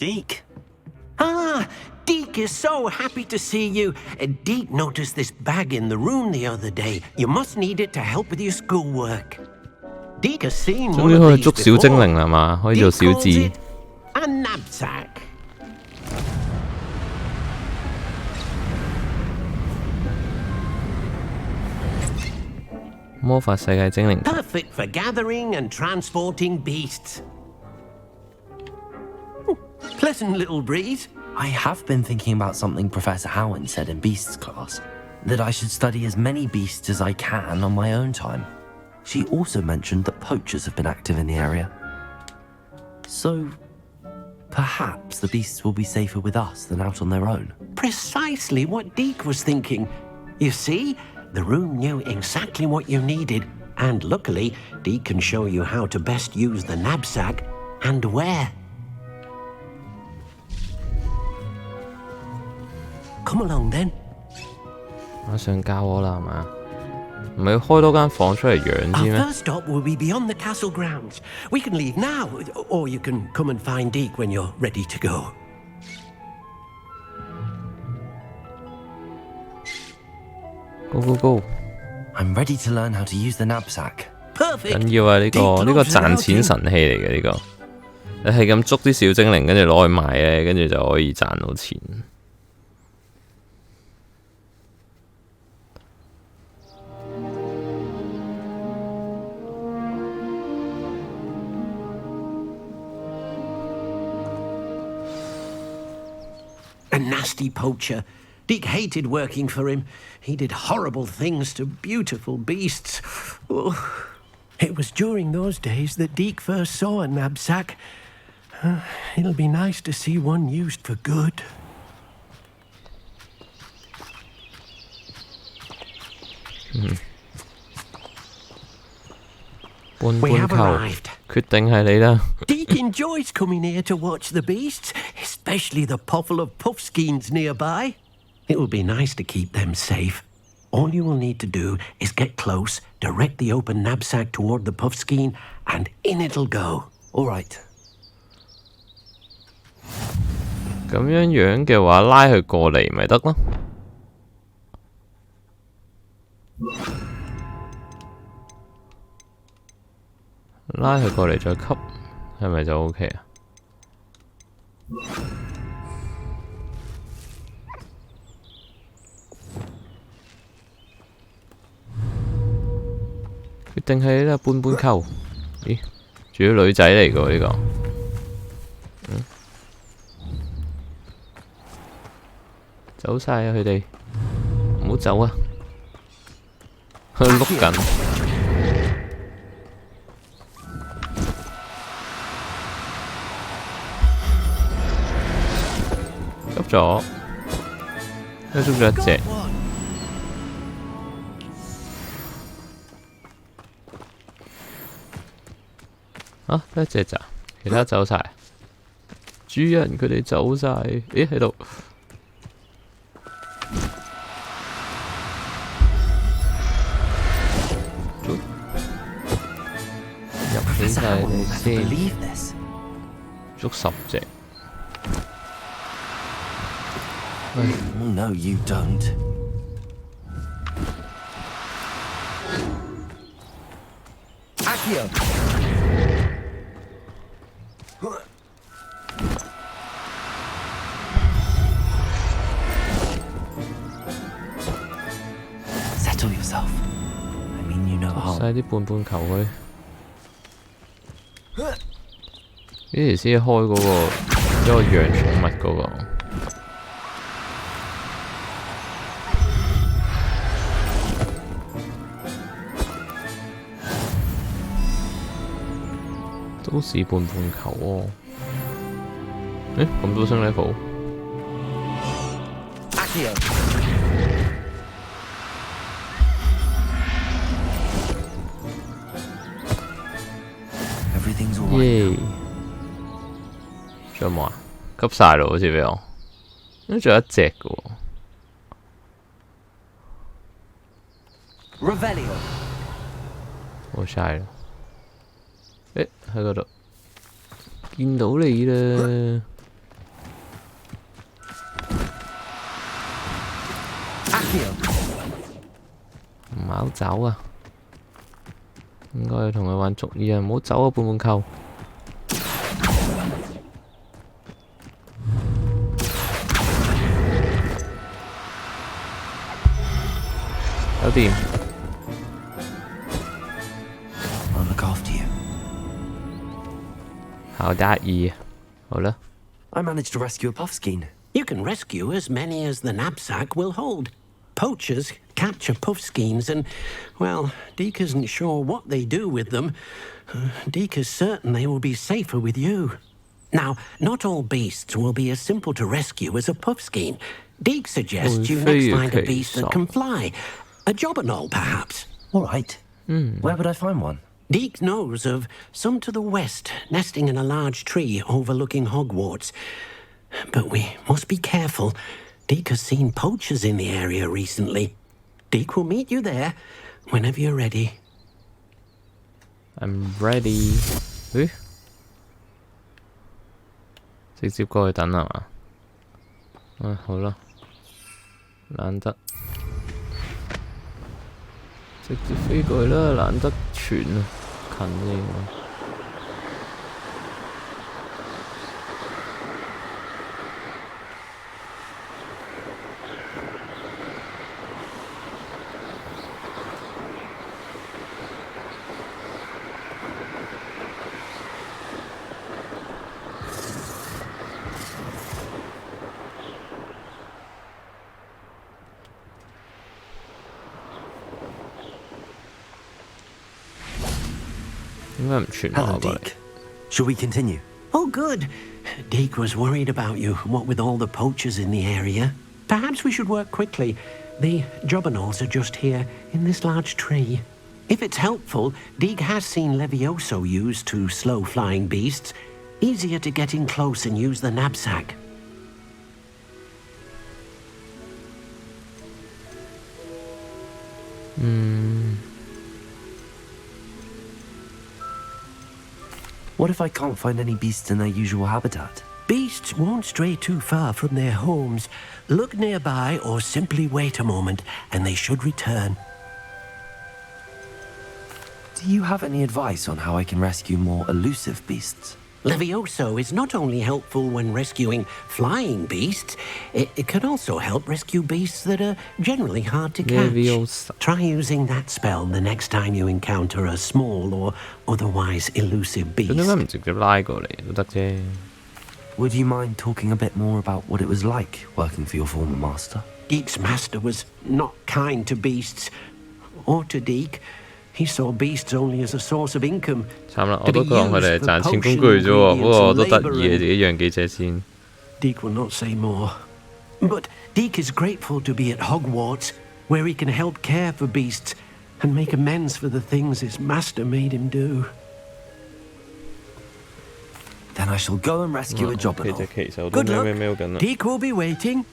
Deke. Ah, Deke is so happy to see you. Deke noticed this bag in the room the other day. You must need it to help with your schoolwork. Deke has seen one of these before. 終於可以捉小精靈啦嘛，可以做小智。A knapsack. 魔法世界精靈。Perfect for gathering and transporting beasts. Pleasant little breeze. I have been thinking about something Professor Howard said in Beasts class, that I should study as many beasts as I can on my own time. She also mentioned that poachers have been active in the area. So, perhaps the beasts will be safer with us than out on their own. Precisely what Deke was thinking. You see, the room knew exactly what you needed, and luckily, Deke can show you how to best use the knapsack and where. Come along then. 馬上教我啦，係嘛？唔係要開多間房出嚟養先咩 ？Our first stop will be beyond the castle grounds. We can leave now, or you can come and find Deke when you're ready to go. Go go go! I'm ready to learn how to use the knapsack. Perfect. 緊要啊！呢個賺錢神器嚟嘅呢個，你係咁捉啲小精靈，跟住攞去賣咧，跟住就可以賺到錢。A nasty poacher. Deke hated working for him. He did horrible things to beautiful beasts. Oh, it was during those days that Deke first saw a knapsack. It'll be nice to see one used for good. We have arrived. 決定係你啦。Deke enjoys coming here to watch the beasts, especially the potful of puffskeins nearby. It will be nice to keep them safe. All you will need to do is get close, direct the open knapsack toward the puffskein, and in it'll go. All right. 咁樣嘅話，拉佢過嚟咪得咯。拉佢過嚟再吸，係咪就 OK 啊？決定係呢半球。咦？仲要女仔嚟㗎呢個。走晒啊！佢哋唔好走啊！佢碌緊。急咗，都捉咗一隻。啊，得一隻咋？其他走晒。主人佢哋走晒。咦？喺度。入起晒你先。捉10隻。Oh, no, you don't. Accio! Settle yourself. I mean, you know how. 晒啲半球佢。幾時先開嗰個養寵物嗰個？都是半球喎。誒，咁多升 level。耶！仲有冇啊？吸晒咯，好似俾我。咁仲有一隻嘅喎。冇晒啦。誒，喺嗰度見到你啦！係好走啊！應該要同佢玩捉意啊！唔好走啊，半半扣。搞掂。I'll look after you. 好得意，好啦。I managed to rescue a puffskein. You can rescue as many as the knapsack will hold. Poachers capture puffskeins and, well, Deke isn't sure what they do with them. Deke is certain they will be safer with you. Now, not all beasts will be as simple to rescue as a puffskein. Deke suggests you next find a beast that can fly. A jobberknoll, perhaps. All right. Where would I find one? Deke knows of some to the west, nesting in a large tree overlooking Hogwarts. But we must be careful. Deke has seen poachers in the area recently. Deke will meet you there whenever you're ready. I'm ready. 咦？直接過去等係嘛？好啦，懶得直接飛過去啦，懶得傳啊，近啲應該。Hello, Deke. Shall we continue? Oh, good. Deke was worried about you, what with all the poachers in the area. Perhaps we should work quickly. The jobberknolls are just here, in this large tree. If it's helpful, Deke has seen Levioso used to slow flying beasts. Easier to get in close and use the knapsack. What if I can't find any beasts in their usual habitat? Beasts won't stray too far from their homes. Look nearby or simply wait a moment, and they should return. Do you have any advice on how I can rescue more elusive beasts? Levioso is not only helpful when rescuing flying beasts, it can also help rescue beasts that are generally hard to catch. Leviosa. Try using that spell the next time you encounter a small or otherwise elusive beast. 咁點解唔直接拉過嚟都得啫？ Would you mind talking a bit more about what it was like working for your former master? Deke's master was not kind to beasts, or to Deke. He saw beasts only as a source of income. 慘啦，我都當佢哋係賺錢工具啫喎，不過我都得意嘅，自己養幾隻先。Deke will not say more. But Deke is grateful to be at Hogwarts, where he can help care for beasts and make amends for the things his master made him do. Then I shall go and rescue a jobberknoll. Good luck. Deke will be waiting.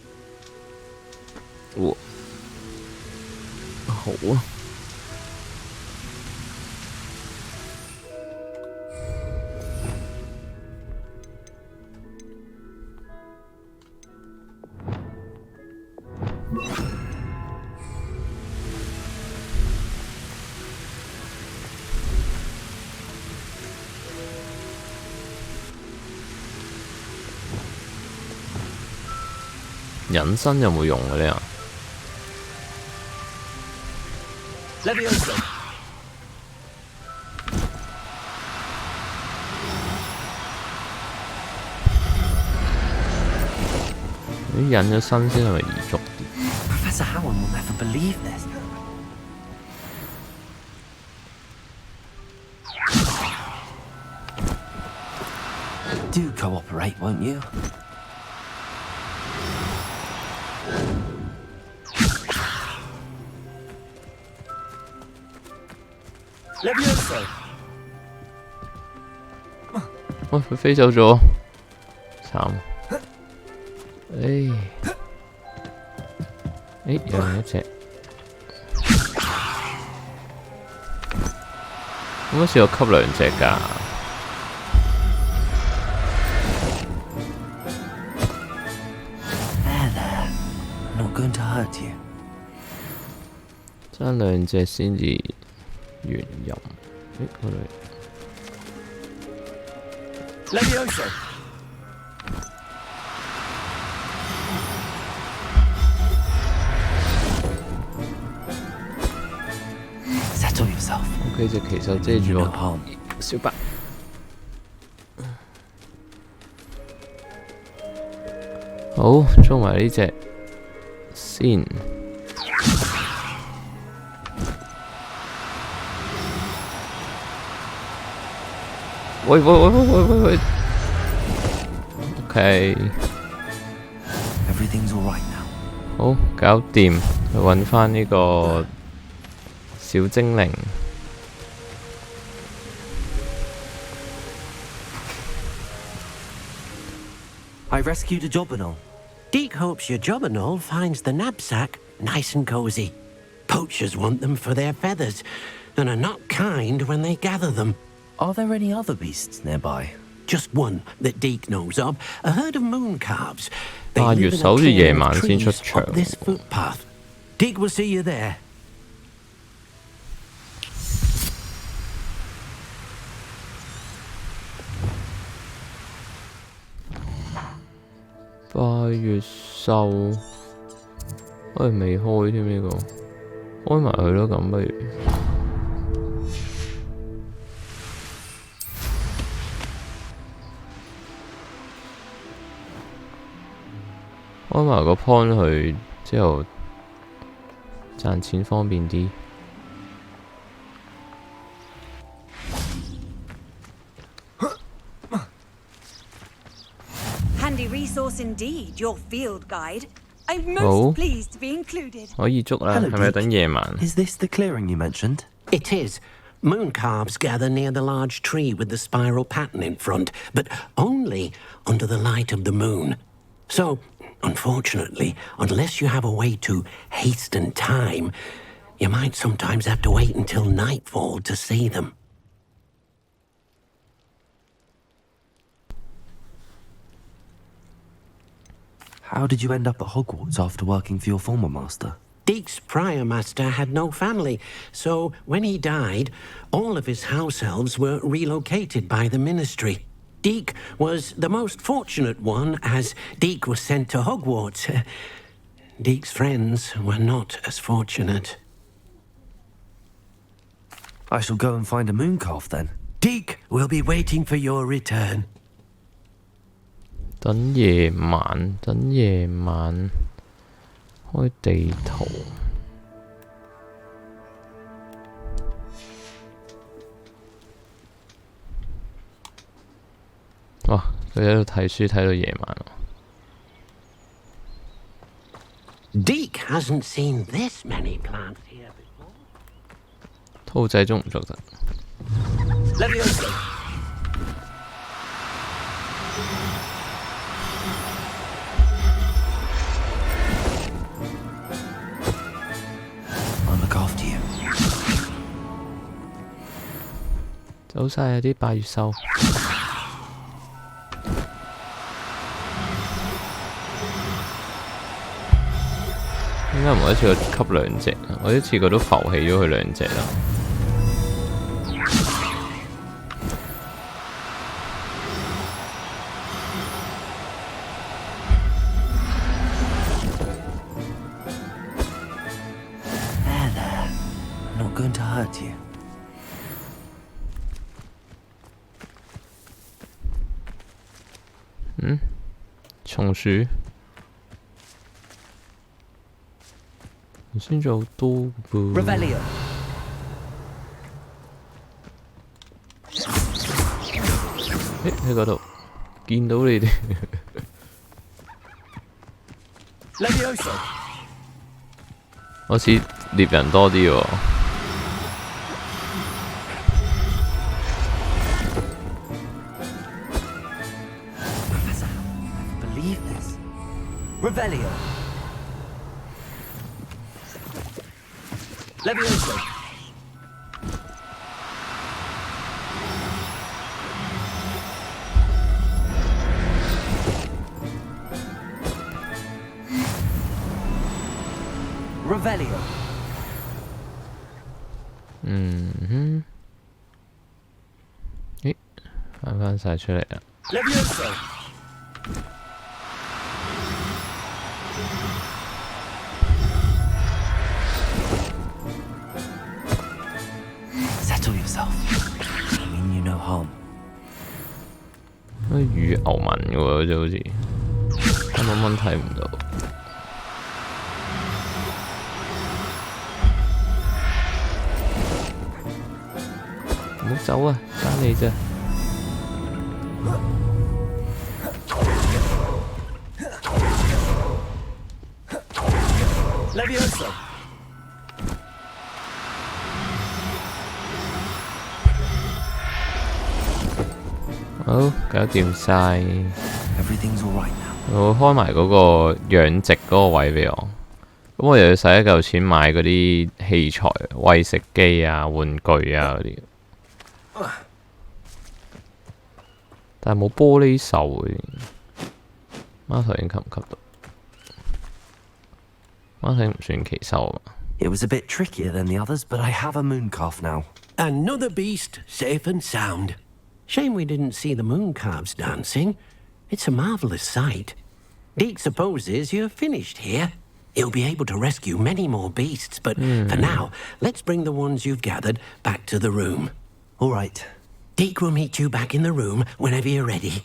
好啊。隱身有冇用嘅呢？ Levioso. 你隱咗身先係咪易捉啲？ Professor Howard will never believe this. Do cooperate, won't you? Levioso. 喂，佢飛走咗，慘！有另一隻，點解試過吸兩隻㗎？ There, not going to hurt you. 爭兩隻先至完任。嗰度。Levioso! Settle yourself. OK， 隻奇獸遮住 No 我 harm. 小白。好，捉埋呢隻先。喂！OK， Everything's all right now. 好，搞掂，去揾翻呢個小精靈。I rescued a Jobberknoll. Deke hopes your Jobberknoll finds the knapsack nice and cozy. Poachers want them for their feathers, and are not kind when they gather them. Are there any other beasts nearby? Just one that Deke knows of, a herd of moon calves. They 8 月 live in 首 a 好似夜 clearing 晚 of 先出 trees 場 up this footpath. Deke will see you there. 8月獸，喂未開添呢個，開埋佢咯，咁不如。開埋個 point 去之後，賺錢方便啲。Handy resource indeed, your field guide. I'm most pleased to be included. 可以捉啦， Hello, 係咪 Deke. 等夜晚？ Is this the clearing you mentioned? It is. Moon calves gather near the large tree with the spiral pattern in front, but only under the light of the moon. So, unfortunately, unless you have a way to hasten time, you might sometimes have to wait until nightfall to see them. How did you end up at Hogwarts after working for your former master? Deke's prior master had no family, so when he died, all of his house elves were relocated by the ministry. Deke was the most fortunate one, as Deke was sent to Hogwarts. Deke's friends were not as fortunate. I shall go and find a moon calf then. Deke will be waiting for your return. 等夜晚，等夜晚開地圖。哇！佢喺度睇書睇到夜晚喎。Deke hasn't seen this many plants here before. 兔仔捉唔捉得？ Levioso! I'll look after you. 走晒啊啲8月獸。點解唔可以一次過吸兩隻？我一次過都浮起咗佢兩隻啦。There, there. I'm not going to hurt you. 松鼠，頭先仲有好多嘅噃。 Revelio. 喺嗰度見到你哋。Levioso! 好似獵人多啲喎。Professor, I believe this. Revelio. Levioso! Revelio. 咦，翻晒出嚟啦。Settle yourself. I mean you no harm. 乳牛紋嘅喎，好似根本睇唔到。唔好走啊！揸你啫。好，搞掂晒。Everything's all right now. 我開埋嗰個養殖嗰個位俾我，咁我又要使一嚿錢買嗰啲器材、餵食機啊、玩具啊嗰啲。但係冇玻璃手嘅，貓頭鷹吸唔吸到？貓頭鷹唔算奇獸啊嘛。It was a bit trickier than the others, but I have a moon calf now. Another beast, safe and sound. Shame we didn't see the moon calves dancing. It's a marvelous sight. Deke supposes you're finished here. He'll be able to rescue many more beasts, but for now, let's bring the ones you've gathered back to the room. All right. Deke will meet you back in the room whenever you're ready. .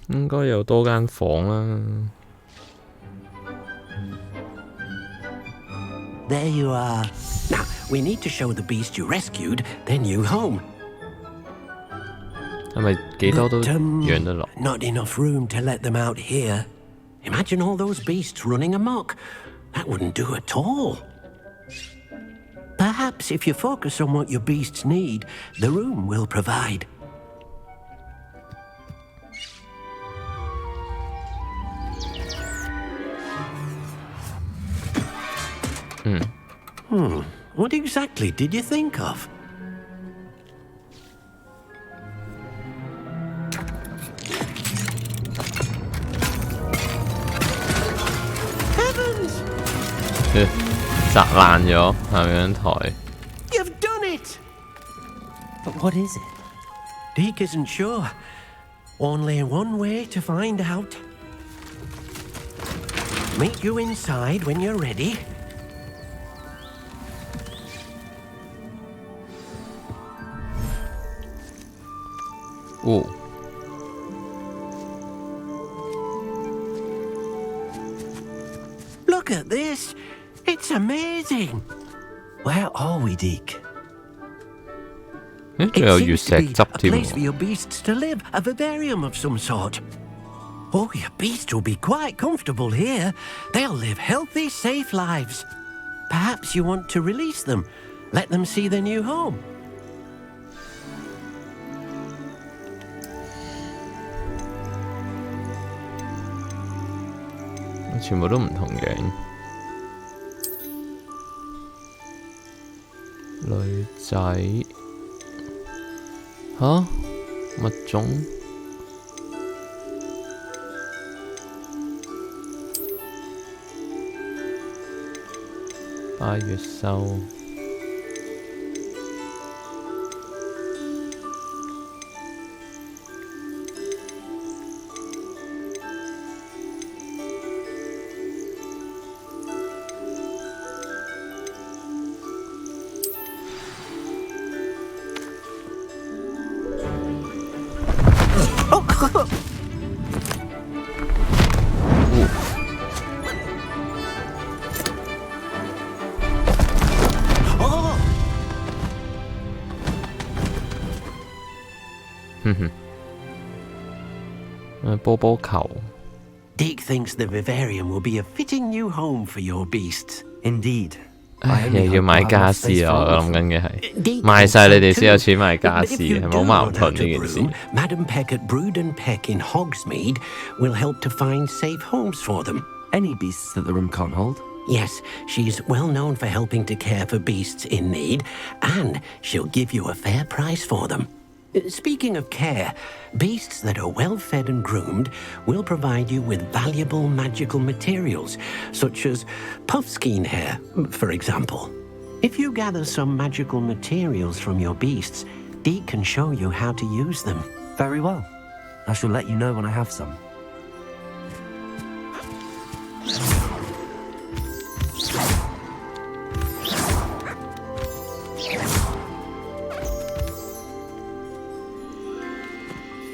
應該有多間房啦。There you are. Now, we need to show the beast you rescued their new home. 係咪幾多都養得落？ Not enough room to let them out here. Imagine all those beasts running amok. That wouldn't do at all. Perhaps if you focus on what your beasts need, the room will provide. What exactly did you think of? Heavens! 砸爛咗下面張台。 You've done it! But what is it? Deke isn't sure. Only one way to find out. Meet you inside when you're ready. Oh. Look at this. It's amazing. Where are we, Deke? 仲有月 It 石 seems 汁 to be a 添 place for 喎。 your beasts to live, a vivarium of some sort. Oh, your beasts will be quite comfortable here. They'll live healthy, safe lives. Perhaps you want to release them, let them see their new home. 全部都唔同樣。女仔吓物種拜月獸。波波球。 Deke thinks the vivarium will be a fitting new home for your beasts. Indeed. 唉， I 又 only 要 hope 買 I'll have 家 enough 私 space 啊！ for 我 all of 諗 them. 緊嘅係 Deke 賣 thinks 晒你 so 哋先有 too. 錢買家 But 私， if you 係 do 冇矛 want 盾 out 呢 of 件事。 room, Madam Peck at Brood and Peck in Hogsmeade will help to find safe homes for them. Any beasts that the room can't hold? Yes, she's well known for helping to care for beasts in need, and she'll give you a fair price for them. Speaking of care, beasts that are well fed and groomed will provide you with valuable magical materials, such as puffskein hair, for example. If you gather some magical materials from your beasts, Deke can show you how to use them. Very well. I shall let you know when I have some.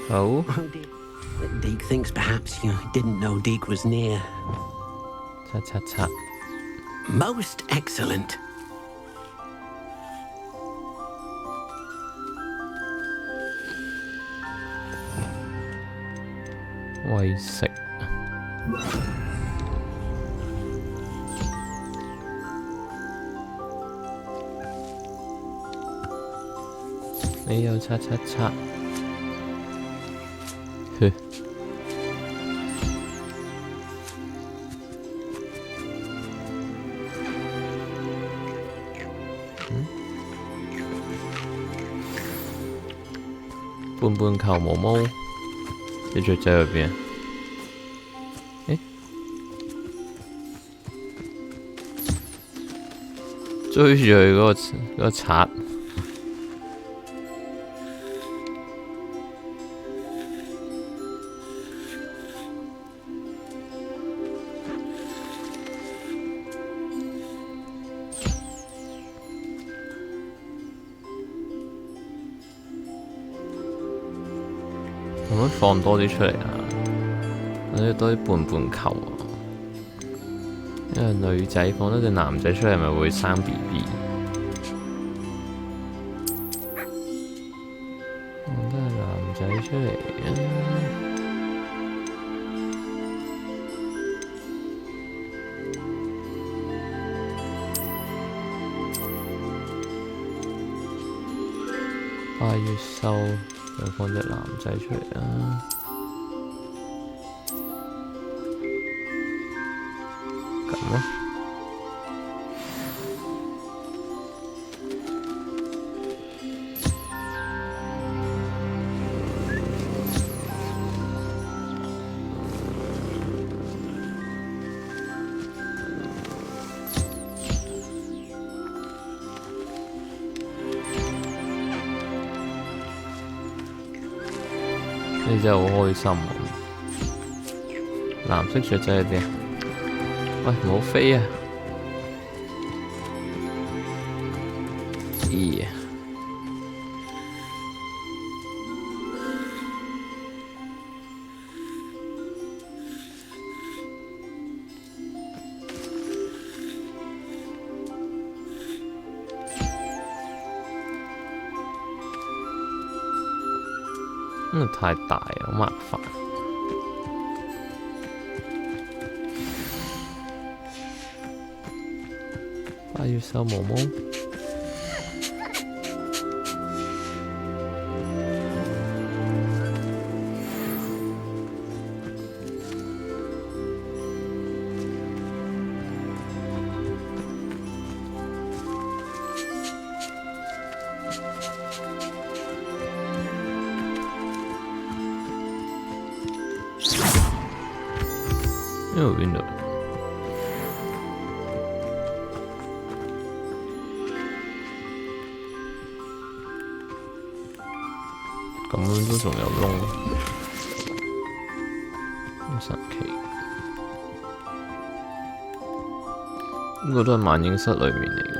Oh? Deke thinks perhaps you didn't know Deke was near. Cha. Most excellent. Why sick? Hey yo, cha. Huh. Bun cầu毛毛，隻雀仔入邊，追住佢嗰個賊。可唔可以放多啲出嚟啊？或者多啲半球啊？因為女仔放多隻男仔出嚟，咪會生 BB。放多隻男仔出嚟啊！8月收。又放隻男仔出嚟啊！咁咯。你真係好開心喎！藍色雀仔喺邊啊？喂，唔好飛啊！咦？太大啊，好麻煩。8月收毛毛。呢度邊度？咁樣都仲有窿，咁神奇。呢個都係萬影室裏面嚟嘅喎。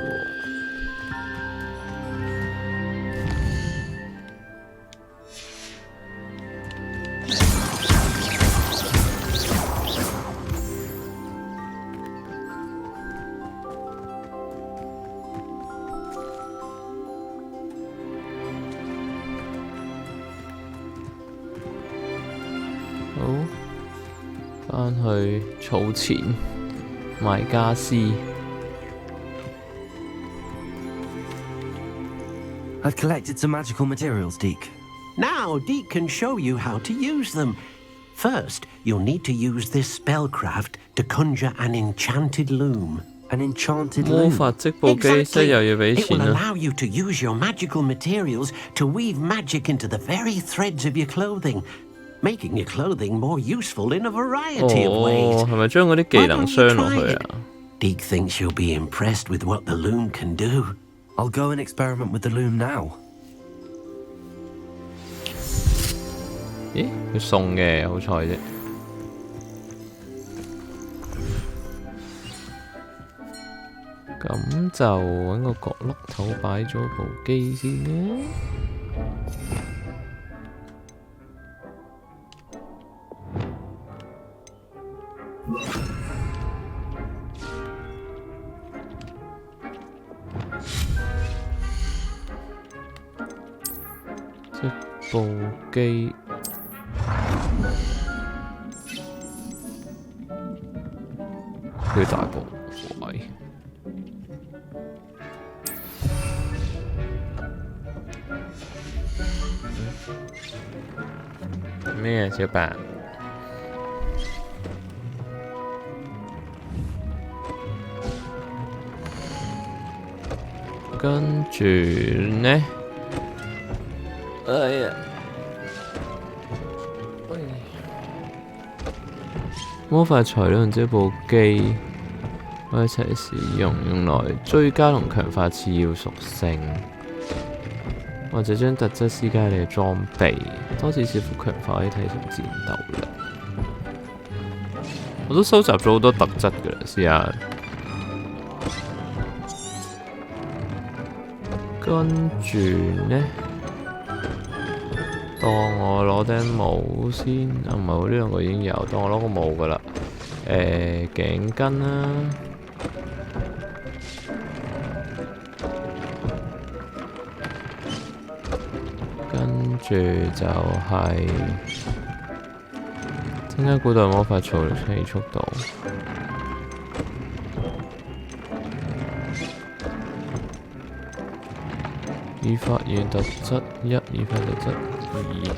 好，返去儲錢買家私。I've collected some magical materials, Deke. Now Deke can show you how to use them. First, you'll need to use this spellcraft to conjure an enchanted loom. An enchanted 魔 loom. 法織布機，即係又要俾 It will 錢啊！ allow you to use your magical materials to weave magic into the very threads of your clothing, making your clothing more useful in a variety of 哦， ways. 係咪將嗰啲技 Why 能 don't you 鑲落 try 去 it? 啊？ Deek thinks you'll be impressed with what the loom can do. I'll go and experiment with the loom now. 咦，佢送嘅，好彩啫。咁就揾個角落頭擺咗部機先啦。織布機。佢大部位。咩小白？跟住呢？哎呀！魔法材料同這部機可以一齊使用，用來追加同強化次要屬性，或者將特質施加你嘅裝備，多次視乎強化可以提升戰鬥力。我都收集咗好多特質㗎啦，試下。跟住呢，當我攞頂帽先，啊唔係喎，呢兩個已經有，當我攞個帽㗎啦。頸巾啦，跟住就係增加古代魔法操起速度。已發現特質1，已發特質2，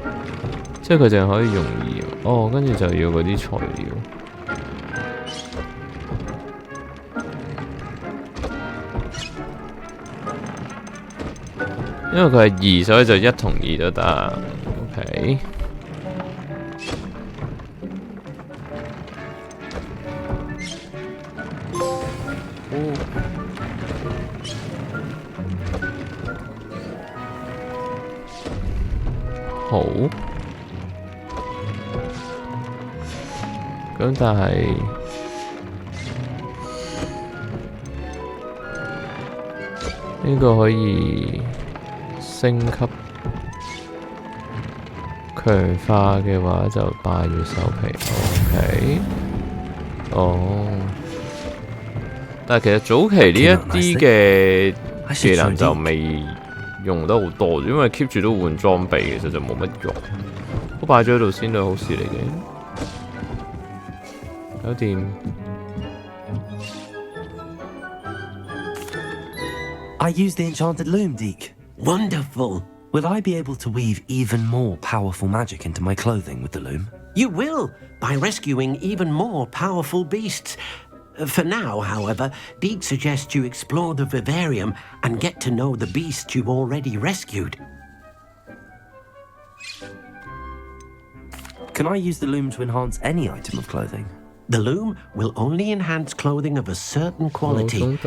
即係佢淨係可以用2。哦，跟住就要嗰啲材料。因為佢係2，所以就1同2都得。OK。好。咁但係呢個可以升級強化嘅話就霸住手皮。OK。哦。但係其實早期呢一啲嘅技能就未用得好多，因為 keep 住都換裝備，其實就冇乜用。都擺咗喺度先都係好事嚟嘅。搞掂。I use the enchanted loom, Deke. Wonderful. Will I be able to weave even more powerful magic into my clothing with the loom? You will, by rescuing even more powerful beasts. For now, however, Deek suggests you explore the vivarium and get to know the beasts you've already rescued. Can I use the loom to enhance any item of clothing? The loom will only enhance clothing of a certain quality.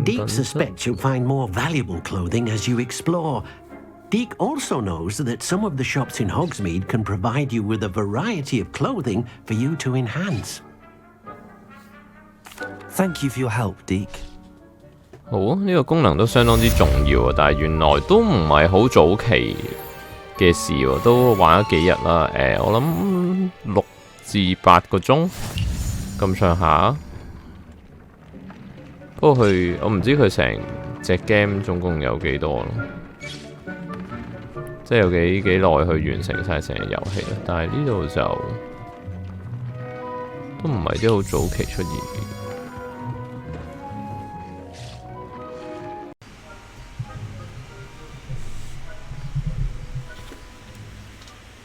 Deek suspects you'll find more valuable clothing as you explore. Deek also knows that some of the shops in Hogsmeade can provide you with a variety of clothing for you to enhance. Thank you for your help, Deke. 好，呢個功能都相當之重要啊！但係原來都唔係好早期嘅事喎，都玩咗幾日啦。我諗6至8個鐘咁上下。不過我唔知佢成隻 game 總共有幾多咯，即係有幾耐去完成晒成個遊戲啦。但係呢度就都唔係啲好早期出現嘅。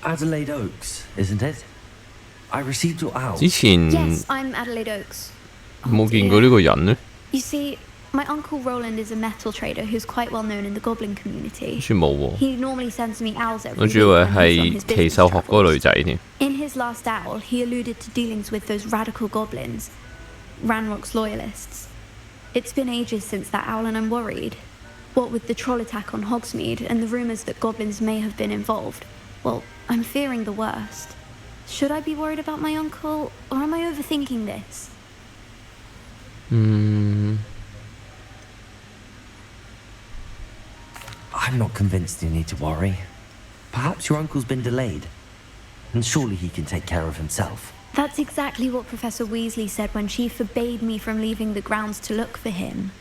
Adelaide Oaks, isn't it? I received your owl. 之前 Yes, I'm Adelaide Oakes. 冇見過呢個人呢？ You see, my uncle Roland is a metal trader who's quite well known in the goblin community. 好似冇喎。 He normally sends me owls every 我 week 仲以為 when he's on 係 his 奇 business 獸學嗰個 travels. 女仔添。In his last owl, he alluded to dealings with those radical goblins, Ranrock's loyalists. It's been ages since that owl and I'm worried. What with the troll attack on Hogsmeade and the rumours that goblins may have been involved, well, I'm fearing the worst. Should I be worried about my uncle, or am I overthinking this? I'm not convinced you need to worry. Perhaps your uncle's been delayed, and surely he can take care of himself. That's exactly what Professor Weasley said when she forbade me from leaving the grounds to look for him.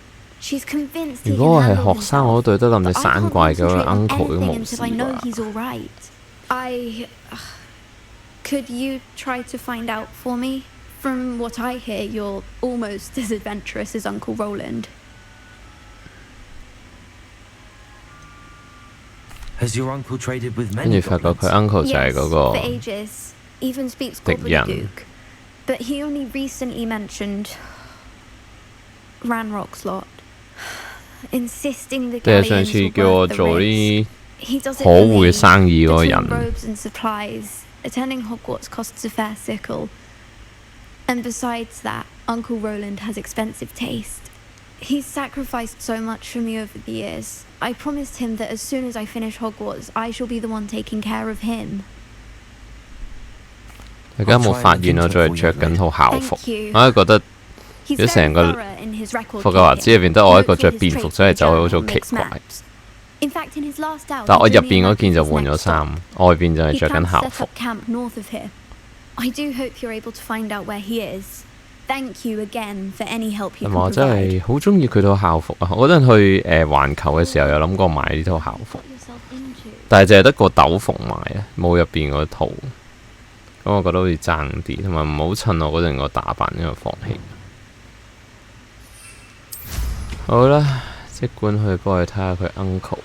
She's convinced he 如果我 can 係 handle 學生， himself, 我都對得冧隻 but I 山 can't 怪嘅 concentrate on uncle 都 anything 冇事 until I know 啩 he's all right. Could you try to find out for me? From what I hear, you're almost as adventurous as Uncle Roland. Has your uncle traded with 跟 many 住發覺佢 goblins? uncle 就係 Yes, 嗰 for 個 ages. Even speaks 敵人。 Gobbledygook. But he only recently mentioned Ranrock's lot. Insisting the 即係 galleons 上次 were 叫我 worth the 做 risk. 啲 He does it 可 for 惡嘅 me. 生意嗰個 Between 人。 robes and supplies, attending Hogwarts costs a fair sickle. And besides that, Uncle Roland has expensive taste. He's sacrificed so much for me over the years. I promised him that as soon as I finish Hogwarts, I shall be the one taking care of him. 大家有冇發現我仲係着緊套校服？ Thank you. 我係覺得 He's 如果成 very 個 thorough in his record 霍格華茲 keeping. 入邊得我一個 Notes 着 all his 便服 traits 真係 in 走去好 journal 似 and 奇 makes 怪。 maps. In fact, in his last out, 但我 he's 入 only 邊嗰 announced 件就 his 換咗 next 衫 stop.，外邊就係 He 着緊 plans 校 to set 服 up。camp north of here. I do hope you're able to find out where he is. Thank you again for any help you 同 can 埋我真 provide. 係好中意佢套校服啊！我嗰陣去環球嘅時候有諗過買呢套校服， Yourself into. 但係淨係得個斗篷買啊，冇入邊嗰套。咁我覺得好似爭啲，同埋唔好襯我嗰陣個打扮，因為放棄。好啦，即管去幫佢睇下佢 uncle。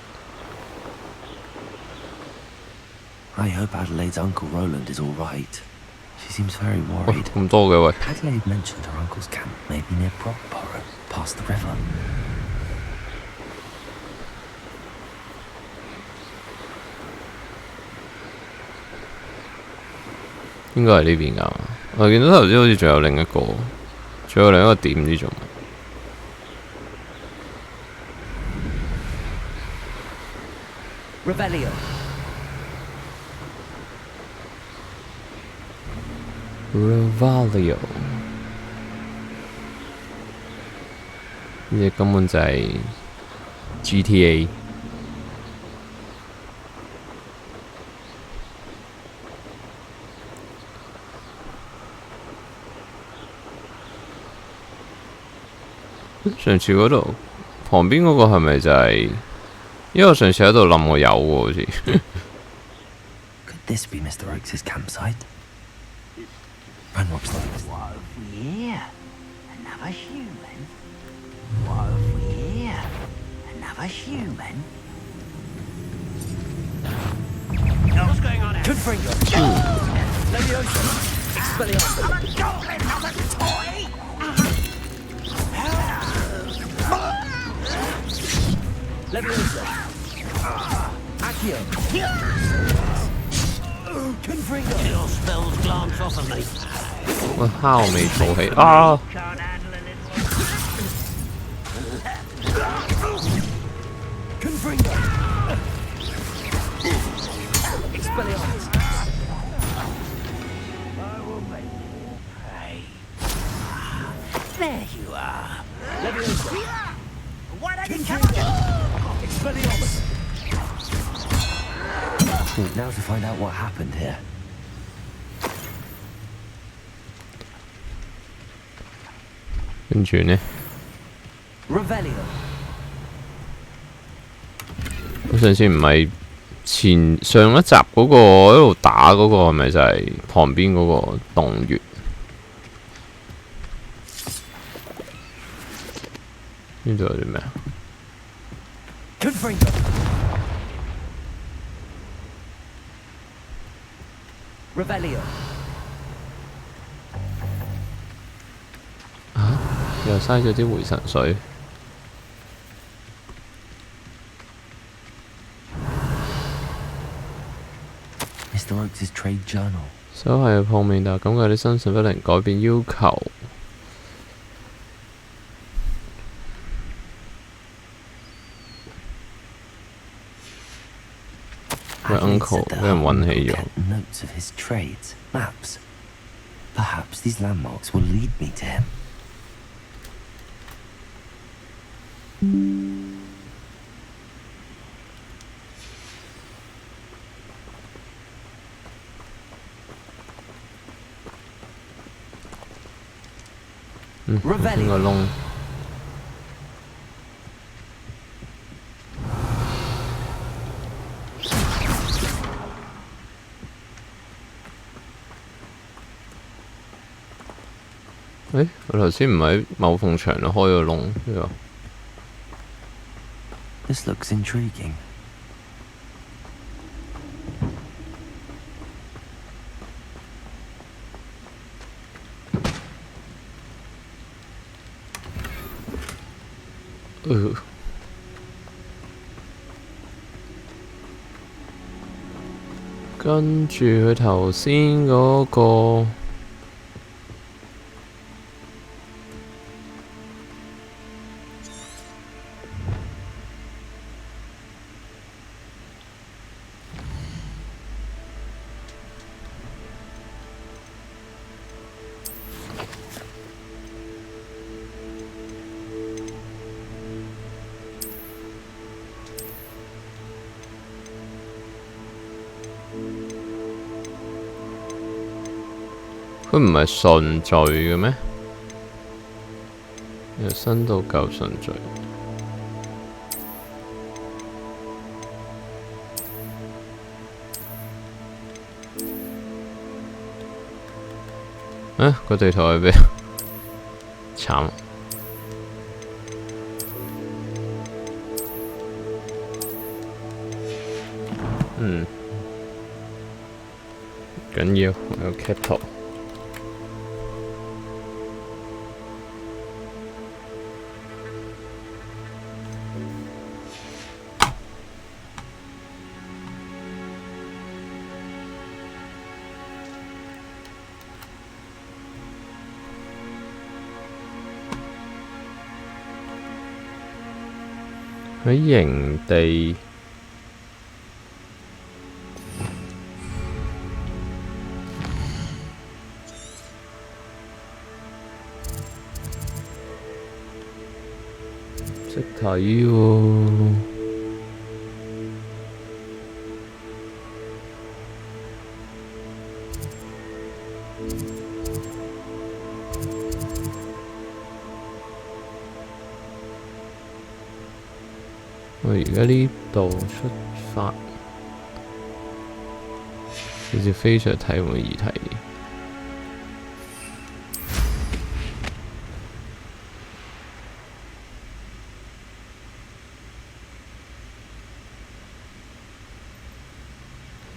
I hope Adelaide's Uncle Roland is all right. She seems very 喂， worried. 咁多嘅喂， Adelaide mentioned her uncle's camp may be near Brockborough, past the river. 應該係呢邊㗎。我見到頭先好似仲有另一個，仲有另一個點唔知做乜。 Revelio. Revelio 呢隻根本就係 GTA。上次嗰度旁邊嗰個係咪就係？因為我上次喺度冧我有喎，好似。 Could this be Mr. Oakes' campsite? Ranrock's Legacy. Yeah, another human. Whoa, yeah, another human. What's going on here? Confringo. Leviosa. Expelliarmus. I'm a goblin, not a toy! Leviosa. Accio. Confringo. Your spells glance off of me. 我蝦我未儲起啊！ Can't handle a little. Confringo. Expelliarmus. I will make you pay. There you are. Leviosa. Why don't you come on? Expelliarmus. Now to find out what happened here. 跟住呢， Revelio. 我上次唔係上一集嗰個喺度打嗰個係咪就係旁邊嗰個洞穴？呢度有啲咩啊？ Confringo. Revelio. 又嘥咗啲回神水。Mr. Oakes' trade journal. 手係碰面，但係感覺啲身世不能改變要求。喂 ，uncle 俾人揾起咗。 Notes of his trades, maps. Perhaps these landmarks will lead me to him. 邊個窿？我頭先唔喺某埲牆度開個窿呢個。This looks intriguing. 跟住佢頭先嗰個。佢唔係順序嘅咩？由新到舊順序。個地圖喺邊？慘！唔緊要，我有 cap 圖。喺營地，識睇喎。我而家呢度出發，好似非常睇我議題。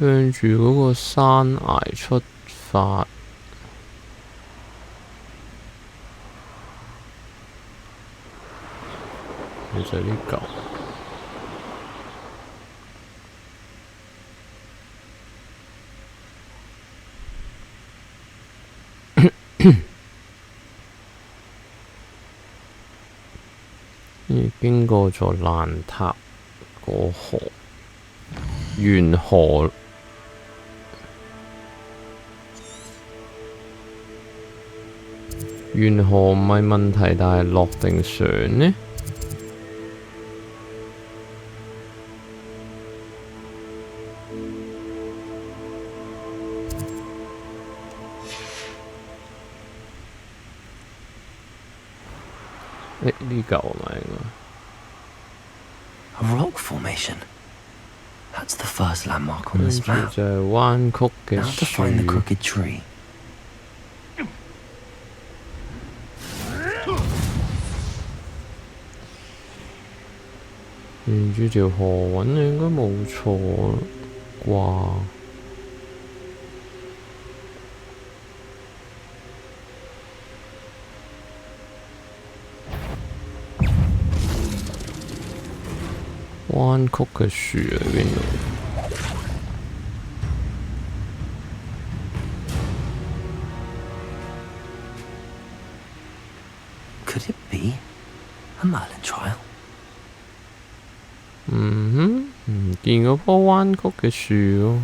向住嗰個山崖出發，其實呢嚿。經過咗爛塔過河，沿河唔係問題，但係落定船呢？呢嚿係咪應該？ A rock formation. That's the first landmark on this map. 就係彎曲嘅 Now to find the crooked tree. 沿住條河揾應該冇錯啩。彎曲嘅樹喺邊度？ Could it be a Merlin trial? 唔見嗰棵彎曲嘅樹喎。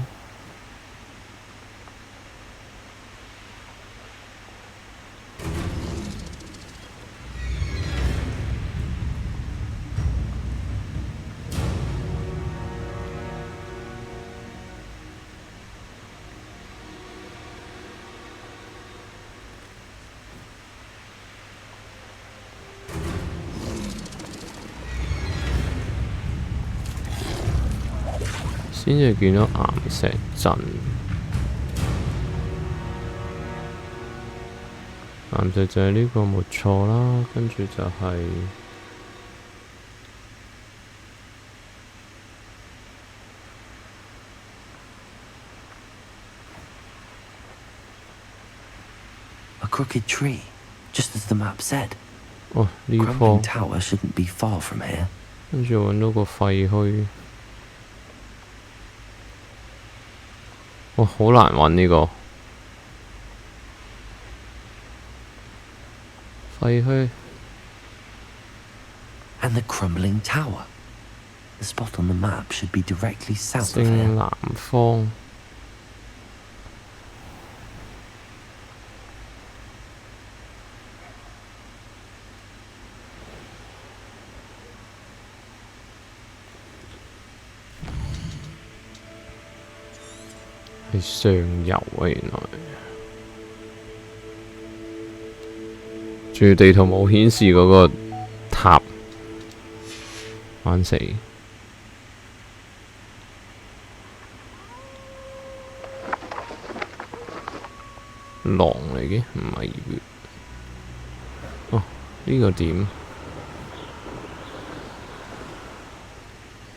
先至見到岩石陣，岩石就係呢個冇錯啦，跟住就係、A crooked tree, just as the map said. 哦呢棵， Crumbling tower shouldn't be far from here. 跟住揾到個廢墟。 哇，好難揾呢個廢墟。 And the crumbling tower. The spot on the map should be directly south of 正 here. 南方。係上游啊，原來。仲要地圖冇顯示嗰個塔，玩死。狼嚟嘅，唔係月。哦，呢個點？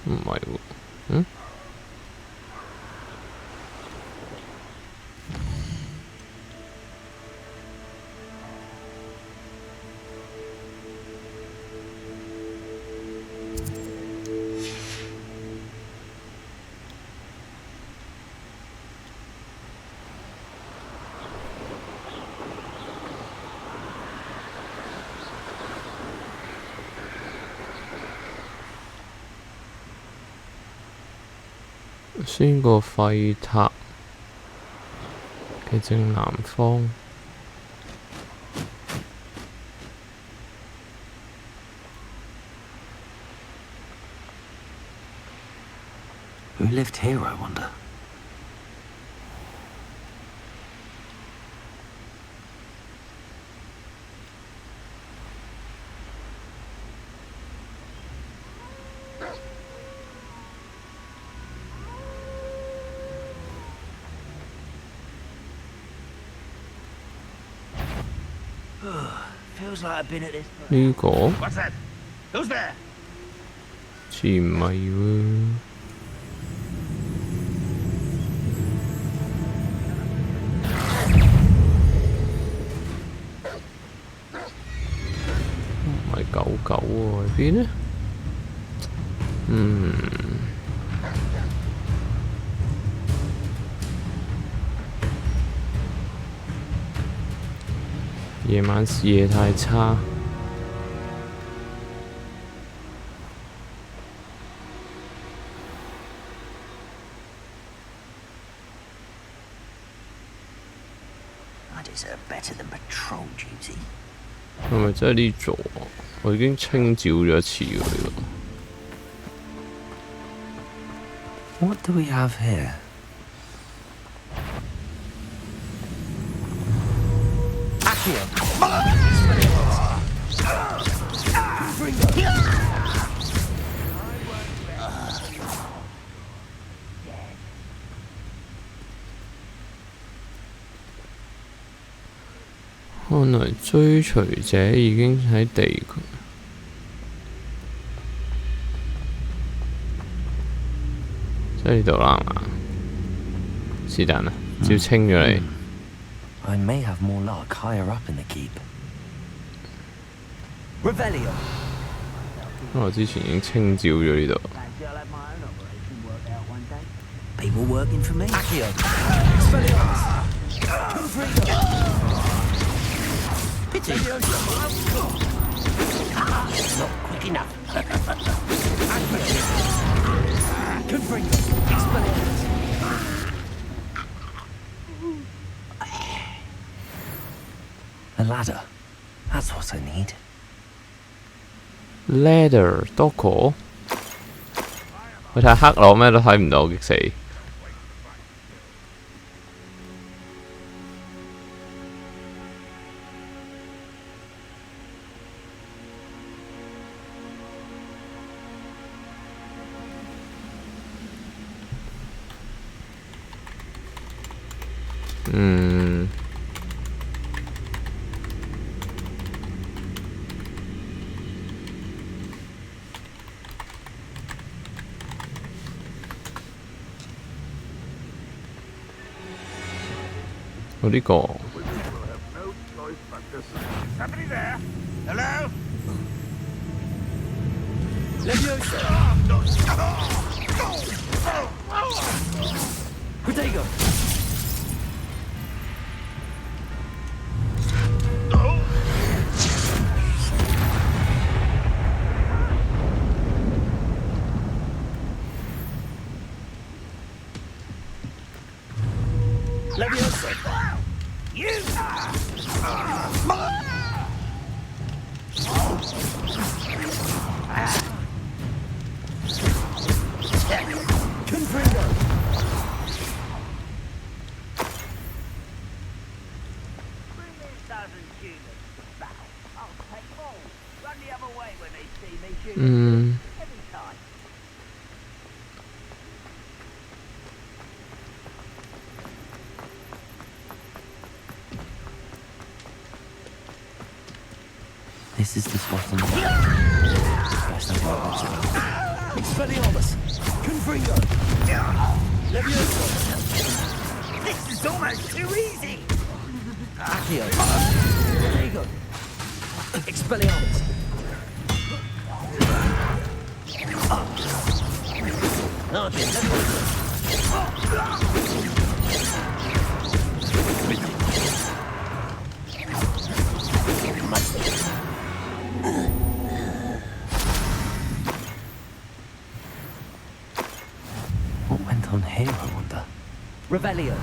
唔係喎，嗯？ 先個廢塔嘅正南方。 Who lived here, I wonder? Feels like I've been at this. 呢個 What's that? Who's there? 似唔係喎。 唔係狗狗喎，喺邊呢？夜晚視野太差。 I deserve better than patrol duty. 係咪真係呢座啊？我已經清照咗一次㗎呢個。 What do we have here? Accio! 看來追隨者已經喺地區，即係呢度啦，係嘛？是但啦，照清咗你。 I may have more luck higher up in the keep. Revelio. 我之前已經清照咗呢度。have my own operation worked out one day. People working for me. Accio. Expelliarmus. Confringo. Pity. Not quick enough. Confringo. Expelliarmus. A ladder. That's what I need. Ladder 多個，佢太黑啦，我咩都睇唔到，激死！我呢個 Somebody there? Hello? Leviosa. Protego. Leviosa. You! Confringo. Bring me a dozen humans to battle. I'll take them all. Run the other way when they see me shooting. Every time. This is the spot on the map. Best I can imagine. Expelliarmus. Confringo. Leviosa. This is almost too easy. Accio. Protego. Expelliarmus. What went on here, I wonder? Revelio.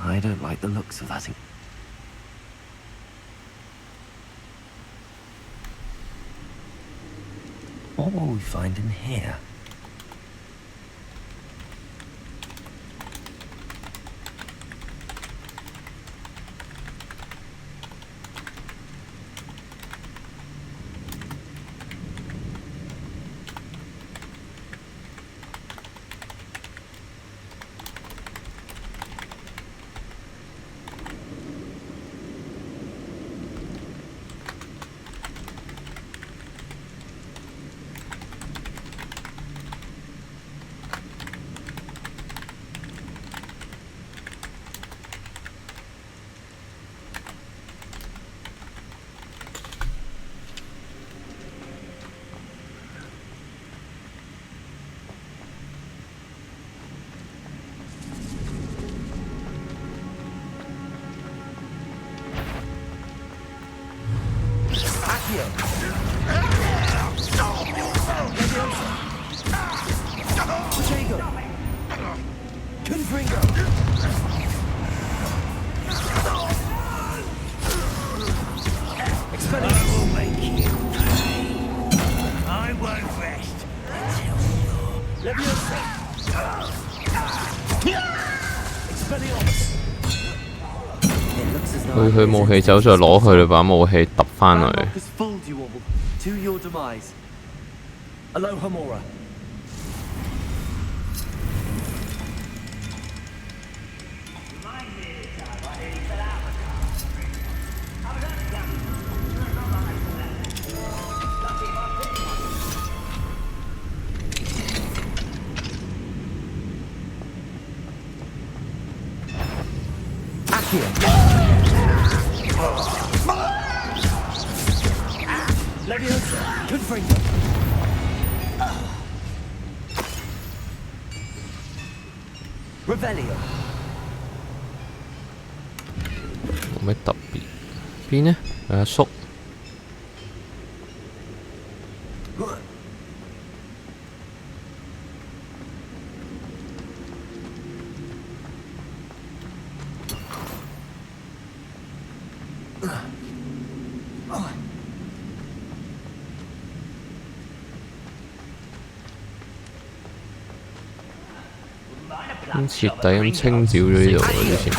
I don't like the looks of that. What will we find in here? I won't rest until you're... 佢武器走，再攞佢哋把武器揼翻嚟。To your demise. Alohomora. 冇咩特別。邊呢？阿叔。徹底咁清剿咗呢度喎，之前。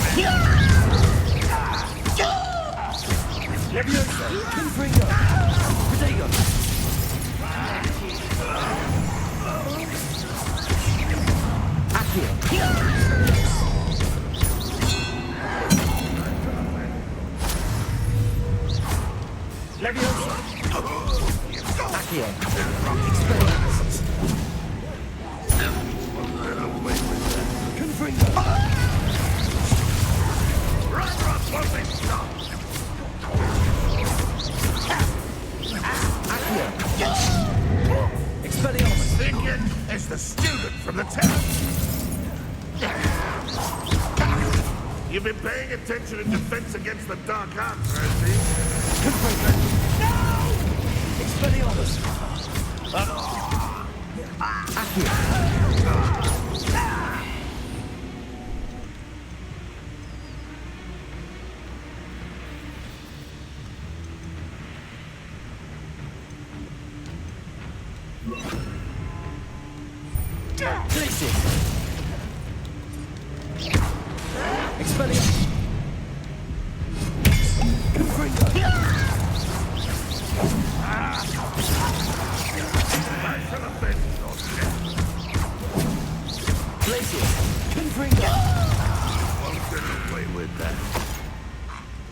It's the student from the town. You've been paying attention in defense against the dark arts, I see. No! Expelliarmus!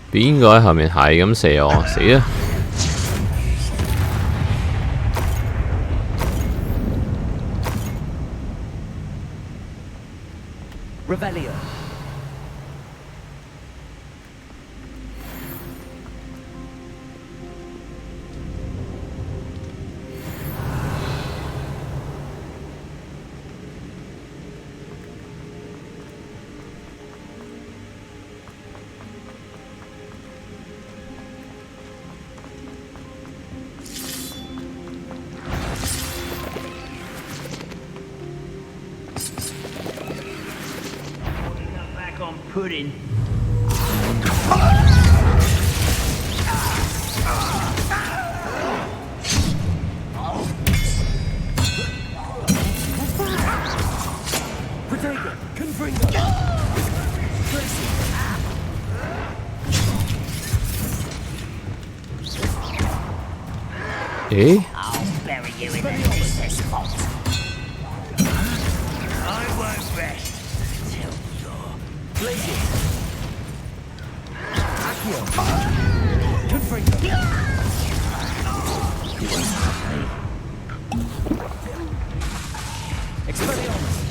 邊個喺後面係咁射我？死啦！ Revelio. Pudding. Eh? I'll bury you in the deepest spot. I won't rest until you're bleeding.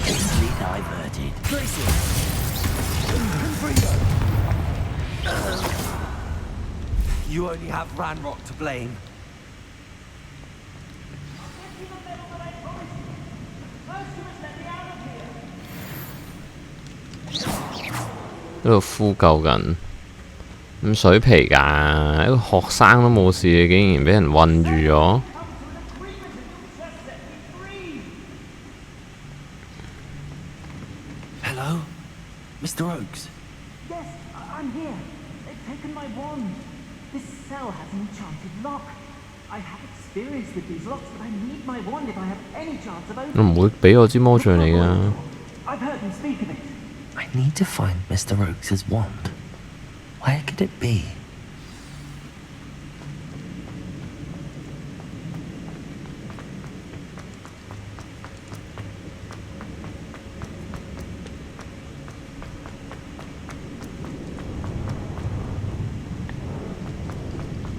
Easily diverted. You only have Ranrock to blame. 喺度呼救緊，咁水皮㗎，一個學生都冇事，竟然俾人韞住咗。Hello, Mr. Oakes. Yes, I'm here. They've taken my wand. This cell has an enchanted lock. I have experience with these locks, but I need my wand if I have any chance of opening. 唔會俾我支魔杖你㗎。 I've heard them speak of it. I need to find Mr. Oakes' wand. Where could it be?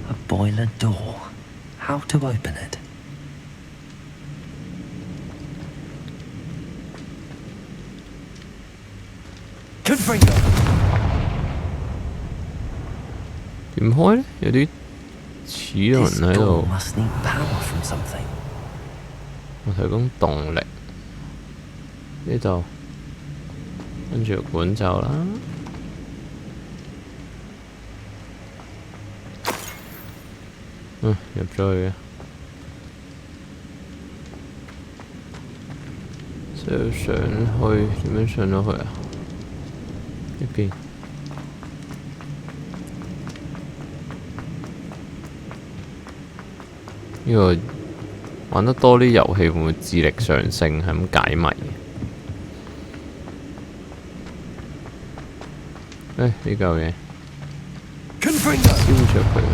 A boiler door. How to open it? 點開咧？有啲齒輪喺度。我提供動力。呢度跟住管走啦。入咗去嘅。就上去點樣上到去啊？呢邊。呢個玩得多啲遊戲會唔會智力上升？係咁解謎嘅。呢嚿嘢燒着佢啦。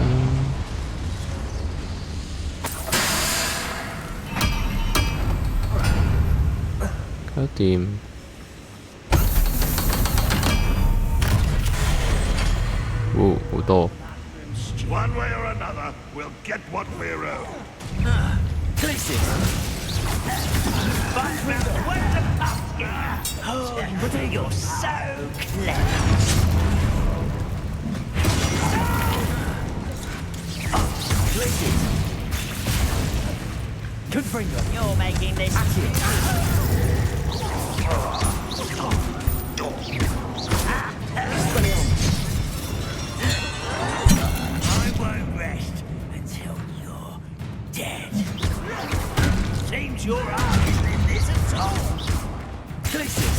搞掂。好多。One way or another, we'll get what we're owed. Listen. Where's the pumpkin? Oh, you're so clever. Listen. Confringo. You're making this. Your eyes in this at all. Places.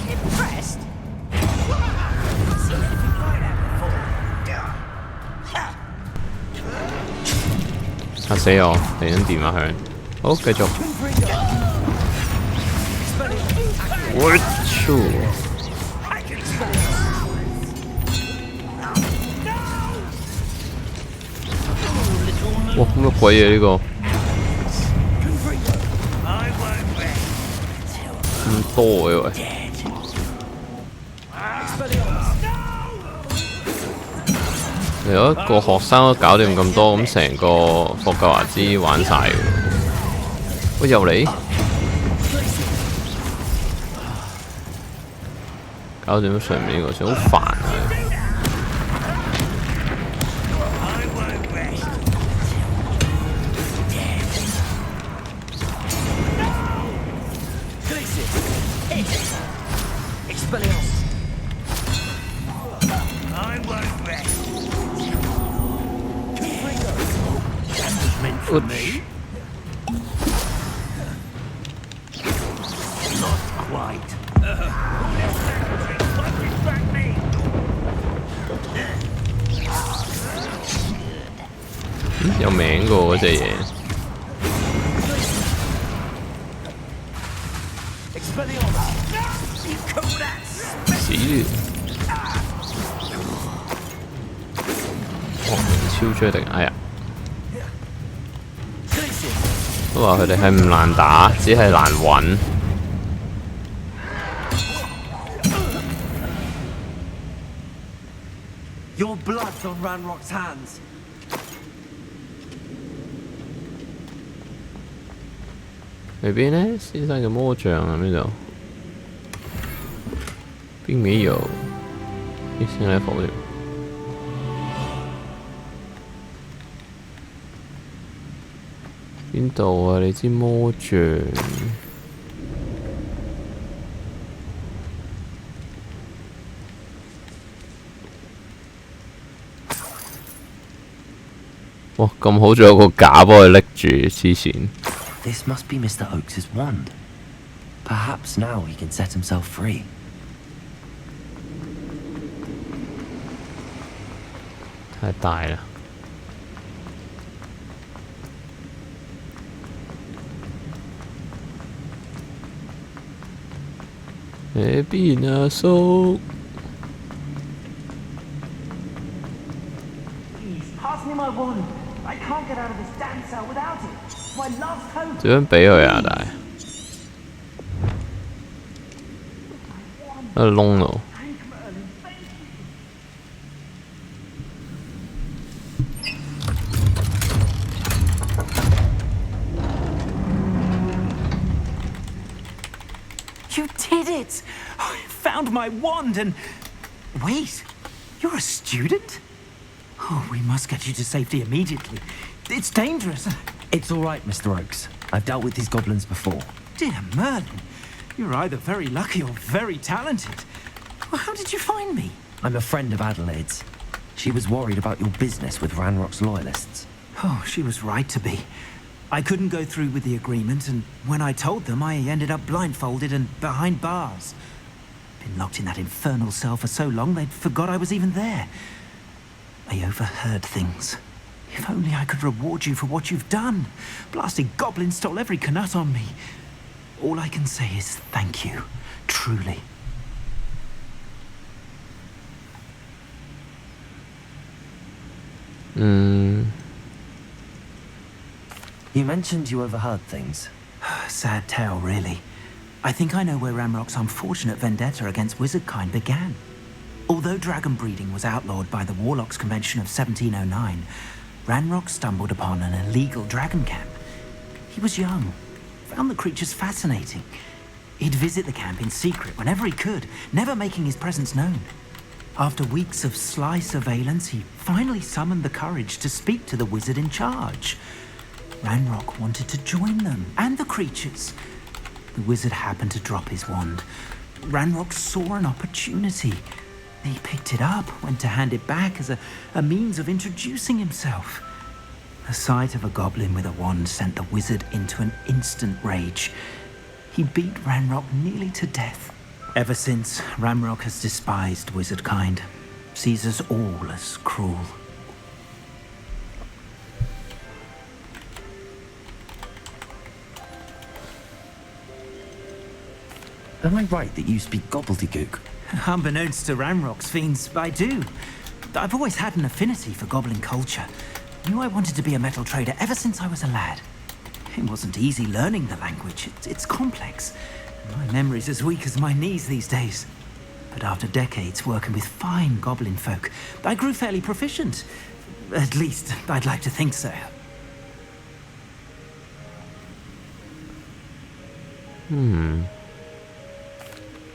Impressed? Seen anything like that before? 嚇死我！突然間電話響。好，繼續。我操！哇！乜鬼嘢呢個？咁多嘅喂！如果一個學生都搞掂咁多，咁成個霍格華茲玩晒嘅。喂，又嚟？搞掂咗上面呢個先，好煩啊！有名嘅喎嗰隻嘢。死了！莫名超追定哎呀！都話佢哋係唔難打，只係難揾。Your blood's on Ranrock's hands. 那边呢？先生嘅魔杖啊，呢度並沒有。咦，先嚟否定。邊度啊？你支魔杖？哇！咁好，仲有個架幫佢拎住，黐線。This must be Mr. Oakes's wand. Perhaps now he can set himself free. 太大啦！呢邊啊，叔。Pass me my wand. I can't get out of this damn cell without it. My last hope. 點樣俾佢啊？但係喺個窿度。You did it! I found my wand and... Wait, you're a student? Oh, we must get you to safety immediately. It's dangerous. It's all right, Mr. Oakes. I've dealt with these goblins before. Dear Merlin, you're either very lucky or very talented. Well, how did you find me? I'm a friend of Adelaide's. She was worried about your business with Ranrock's loyalists. Oh, she was right to be. I couldn't go through with the agreement, and when I told them, I ended up blindfolded and behind bars. Been locked in that infernal cell for so long, they'd forgot I was even there. I overheard things. If only I could reward you for what you've done. Blasted goblins stole every canut on me. All I can say is thank you, truly. You mentioned you overheard things. Sad tale, really. I think I know where Ranrock's unfortunate vendetta against wizardkind began. Although dragon breeding was outlawed by the Warlocks Convention of 1709, Ranrock stumbled upon an illegal dragon camp. He was young, found the creatures fascinating. He'd visit the camp in secret whenever he could, never making his presence known. After weeks of sly surveillance, he finally summoned the courage to speak to the wizard in charge. Ranrock wanted to join them, and the creatures. The wizard happened to drop his wand. Ranrock saw an opportunity. He picked it up, went to hand it back as a means of introducing himself. The sight of a goblin with a wand sent the wizard into an instant rage. He beat Ranrock nearly to death. Ever since, Ranrock has despised wizardkind, sees us all as cruel. Am I right that you speak gobbledygook? Unbeknownst to Ranrock's fiends, I do. I've always had an affinity for goblin culture. Knew I wanted to be a metal trader ever since I was a lad. It wasn't easy learning the language. It's complex. My memory's as weak as my knees these days. But after decades working with fine goblin folk, I grew fairly proficient. At least, I'd like to think so.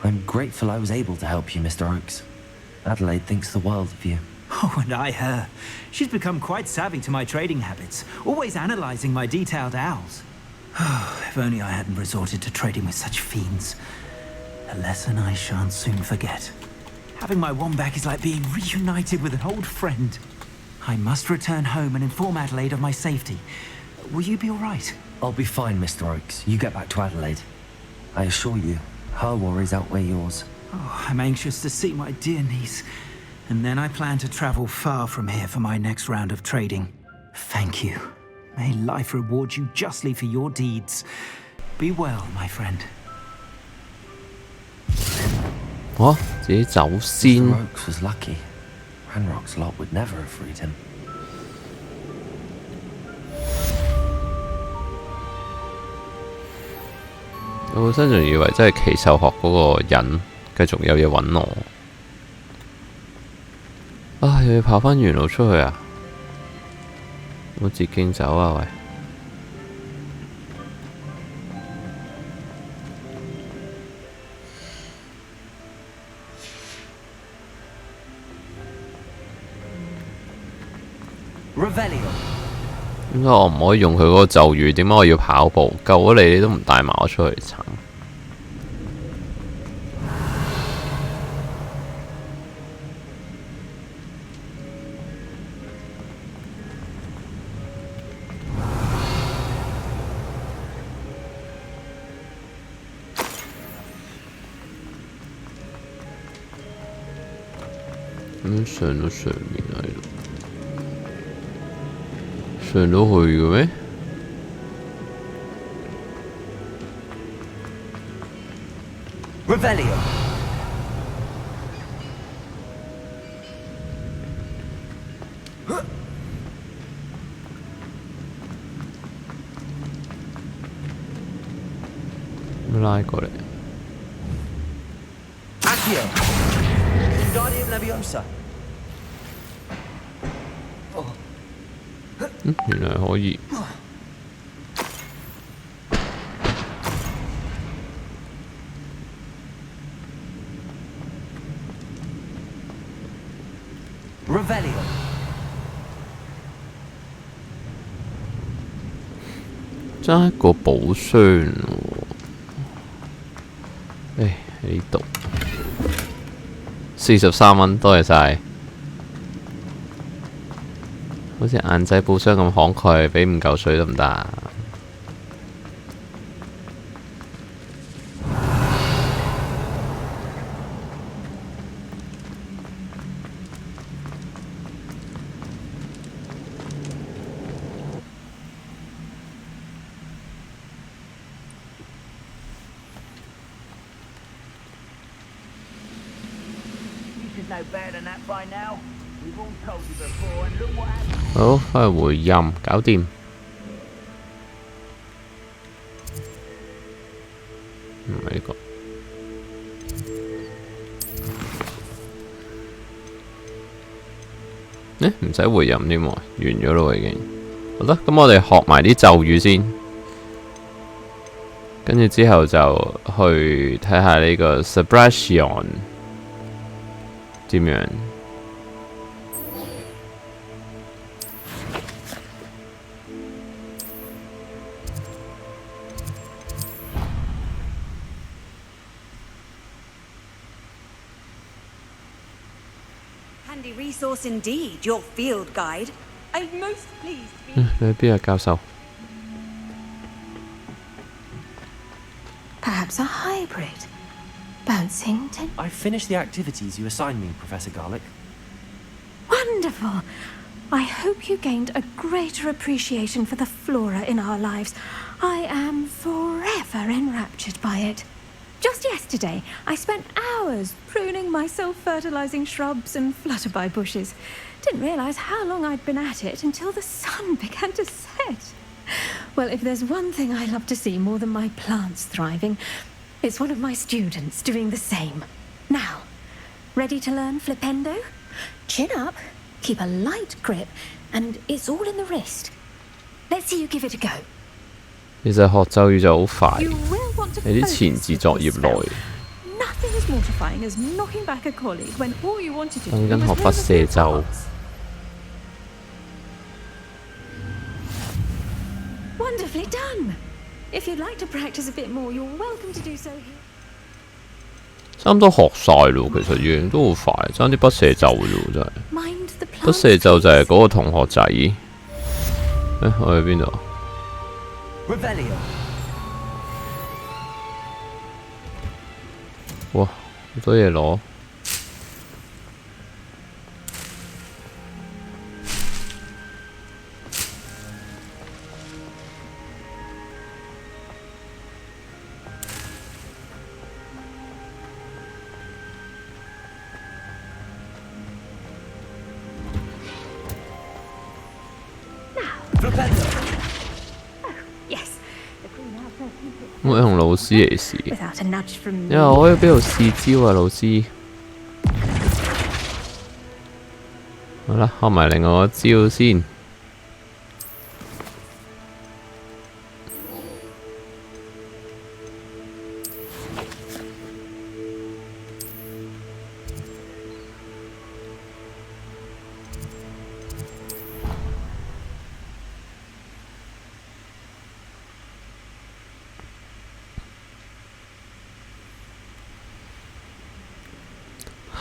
I'm grateful I was able to help you, Mr. Oakes. Adelaide thinks the world of you. Oh, and I her. She's become quite savvy to my trading habits, always analyzing my detailed owls. If only I hadn't resorted to trading with such fiends. A lesson I shan't soon forget. Having my wand back is like being reunited with an old friend. I must return home and inform Adelaide of my safety. Will you be all right? I'll be fine, Mr. Oakes. You get back to Adelaide. I assure you, her worries outweigh yours. Oh, I'm anxious to see my dear niece. And then I plan to travel far from here for my next round of trading. Thank you. May life reward you justly for your deeds. Be well, my friend. 哇！自己走先。 Mr. Oakes was lucky. Ranrock's lot would never have freed him. 我本身仲以為真係奇獸學嗰個人繼續有嘢揾我。啊！又要跑返原路出去啊！我捷徑走啊喂！ 點解我唔可以用佢嗰個咒語？點解我要跑步？救咗你，你都唔帶埋我出去，慘！咁上到上面喺度。 上到去嘅咩？ Revelio.拉過嚟。 Accio. Guardian Leviosa. 原來可以。Revelio. 爭一個寶箱喎，喺呢度43蚊，多謝晒。好似硬仔寶箱咁慷慨，俾唔夠水得唔得啊？好，翻去回音，搞掂。唔係呢個。唔使回音添喎，完咗咯已經。好啦，咁我哋學埋啲咒語先，跟住之後就去睇下呢個 Celebration 點樣。Handy resource indeed, your field guide. I'm most pleased to be. 你去邊啊，教授 Perhaps a hybrid. Bouncing to... I finished the activities you assigned me, Professor Garlick. Wonderful! I hope you gained a greater appreciation for the flora in our lives. I am forever enraptured by it. Just yesterday, I spent hours pruning my self-fertilizing shrubs and flutterby bushes. Didn't realize how long I'd been at it until the sun began to set. Well, if there's one thing I love to see more than my plants thriving, it's one of my students doing the same. Now, ready to learn Flipendo? Chin up, keep a light grip, and it's all in the wrist. Let's see you give it a go. 其實學咒語就好快， You will want to 喺啲前置作業內。 Nothing as mortifying as knocking back a colleague when all you wanted to do 等緊 was 學不射咒。 Wonderfully done. If you'd like to practice a bit more, you're welcome to do so here. 差唔多學晒咯，其實已經都好快，爭啲不射咒啫喎，真係。 Mind the 不 plants. 射咒就係嗰個同學仔。我去邊度？ Revelio. 哇，好多嘢攞。我用老師嚟試， Without a nudge from 因為我喺邊度試招啊，老師。好啦，學埋另外一招先。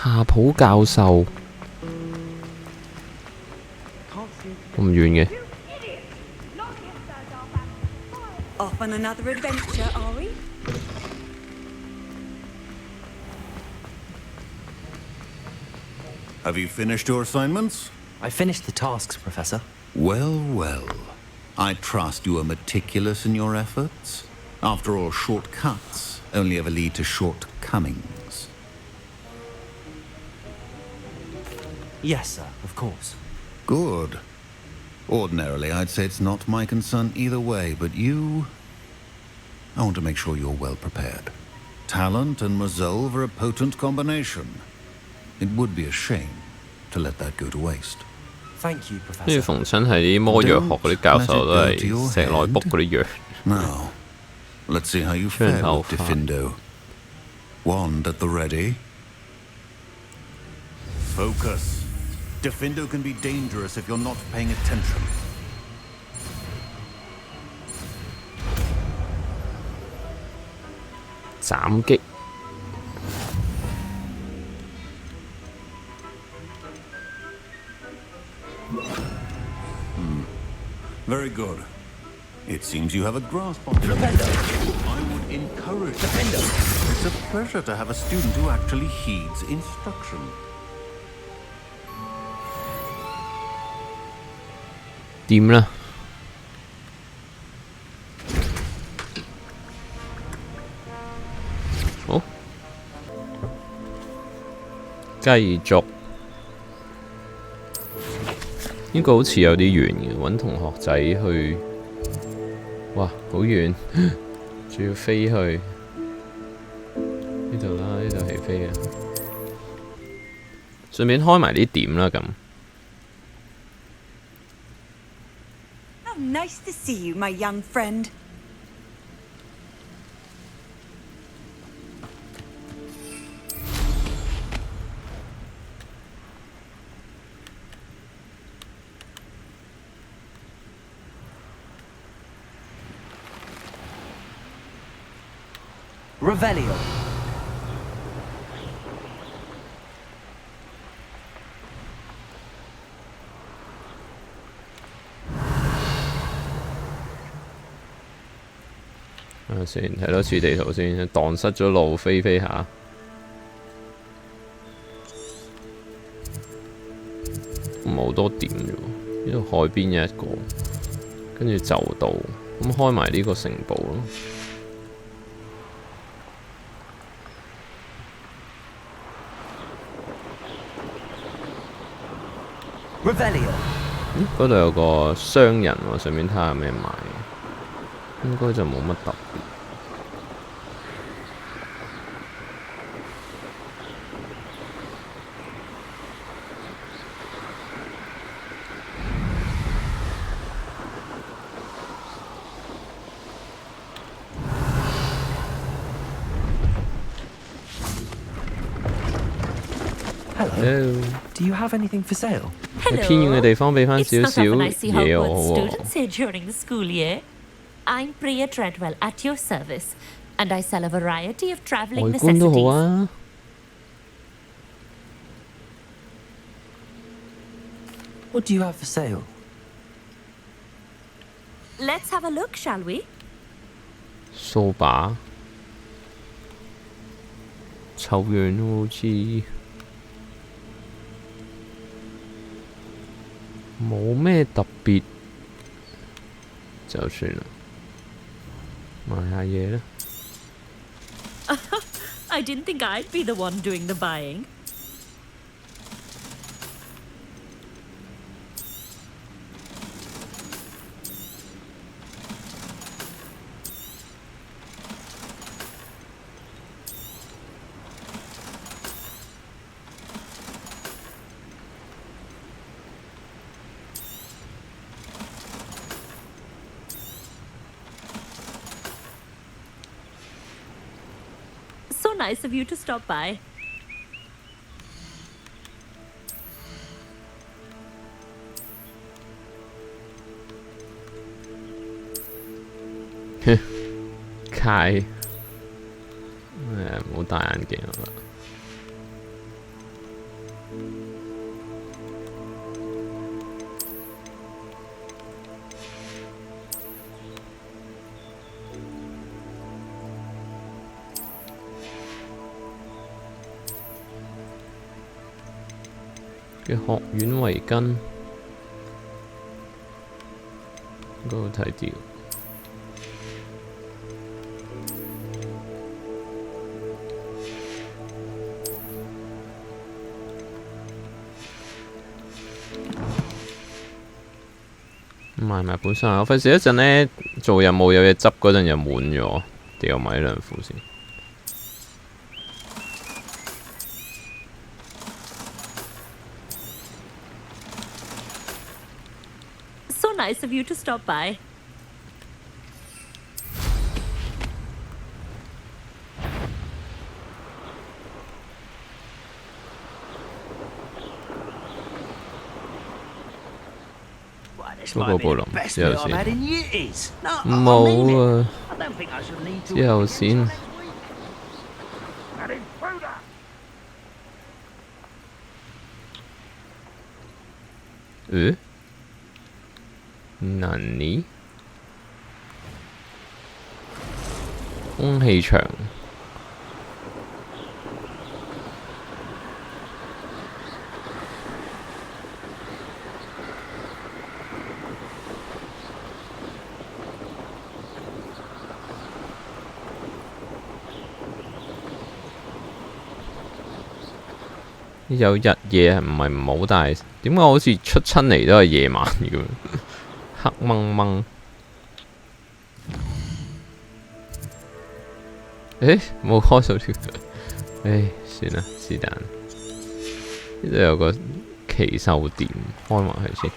夏普教授，咁遠嘅。 Off on another adventure, are we? Have you finished your assignments? I finished the tasks, Professor. Well, well. I trust you are meticulous in your efforts. After all, shortcuts only ever lead to shortcomings. Yes, sir, of course. Good. Ordinarily, I'd say it's not my concern either way, but you... I want to make sure you're well prepared. Talent and resolve are a potent combination. It would be a shame to let that go to waste. Thank you, 跟住 Professor. 逢親係啲魔藥學嗰啲教授都係石內卜嗰啲藥。 Now, let's see how you 全 fare 頭 with 髮 Diffindo. Wand at the ready. Focus. Defendo can be dangerous if you're not paying attention. Very good. It seems you have a grasp on Defendo. I would encourage Defendo. It's a pleasure to have a student who actually heeds instruction. Điểm啦，好，繼續。呢個好似有啲遠嘅，揾同學仔去，哇，好遠，仲要飛去呢度啦，呢度起飛啊！順便開埋啲點啦咁。How nice to see you, my young friend. Revelio. À, 先睇多次地圖先，蕩失咗路，飛飛下。唔係好多點啫喎，呢度海邊有一個，跟住就到，咁開埋呢個城堡咯。嗰度有個商人喎，順便睇下有咩買。應該就冇乜特別。Hello. Do you have anything for sale? 喺偏遠嘅地方俾翻少少嘢我喎。 students here during the school year. I'm Priya Treadwell at your service, and I sell a variety of traveling 外觀都好啊。 What do you have for sale? Let's have a look, shall we? 掃把，臭樣好似冇咩特別，就算啦。 買下嘢啦。I didn't think I'd be the one doing the buying. So nice of you to stop by. Kai 唔好戴眼鏡啊！嘅學院圍巾，嗰度睇啲。 賣埋本身，我費事一陣呢做任務有嘢執嗰陣又滿咗，掉埋呢兩副先。So nice of you to stop by. 嗰個布林 best 之後 meal I've had 先 in years. No, I 冇 mean it. 啊， I don't think I should need to. 之後先。 An intruder. 何？空氣場。有日夜唔係唔好，但係點解好似出親嚟都係夜晚咁？黑掹掹。冇開到條，算啦，是但。呢度有個奇獸店，開埋佢先。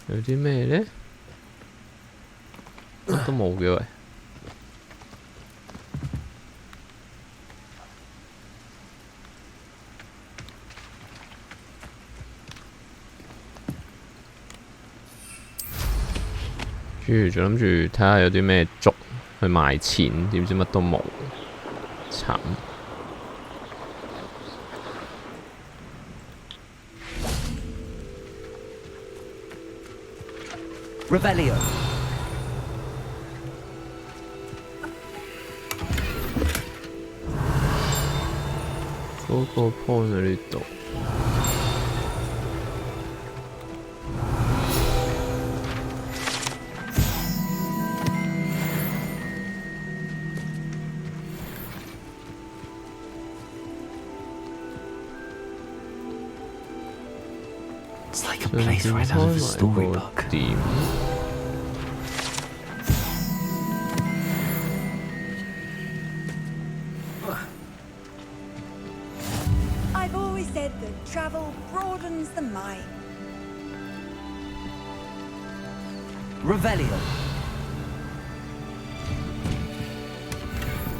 有啲咩呢？乜都冇嘅喂。仲諗住睇下有啲咩竹去賣錢，點知乜都冇，慘。Revelio。嗰個 point 喺呢度。It's like a place right out of a storybook. I've always said that travel broadens the mind. Revelio。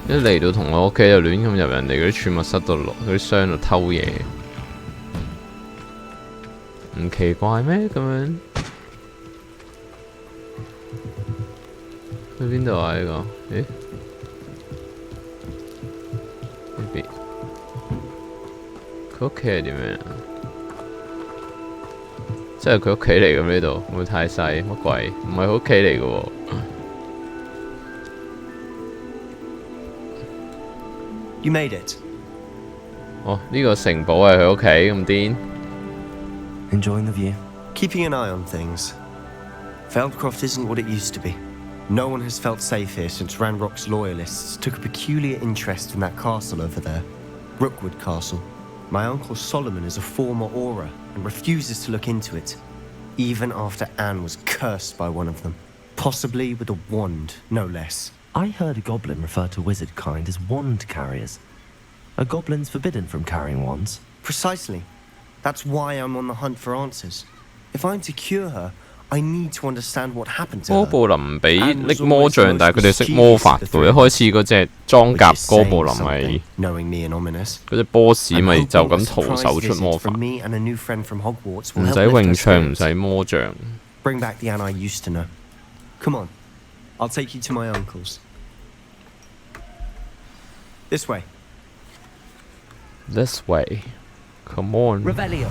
一嚟到同我屋企就亂咁入人哋嗰啲儲物室度落嗰啲箱度偷嘢。唔奇怪咩？咁樣去邊度啊？呢個？呢邊佢屋企係點樣啊？即係佢屋企嚟嘅呢度，會唔會太細？乜鬼？唔係佢屋企嚟嘅喎。You made it. 哦，呢個城堡係佢屋企咁癲。Enjoying the view? Keeping an eye on things. Feldcroft isn't what it used to be. No one has felt safe here since Ranrock's loyalists took a peculiar interest in that castle over there, Rookwood Castle. My uncle Solomon is a former Auror and refuses to look into it, even after Anne was cursed by one of them, possibly with a wand, no less. I heard a goblin refer to wizard kind as wand carriers. Are goblins forbidden from carrying wands? Precisely. That's why I'm on the hunt for answers. If I'm to cure her, I need to understand what happened to her. 哥布林唔俾拎魔杖，但係佢哋識魔法嘅。一開始嗰隻裝甲哥布林咪嗰隻 boss 咪就咁徒手出魔法，唔使詠唱，唔使魔杖。Bring back the Anne I used to know. Come on, I'll take you to my uncle's. This way. This way. Come on. Revelio.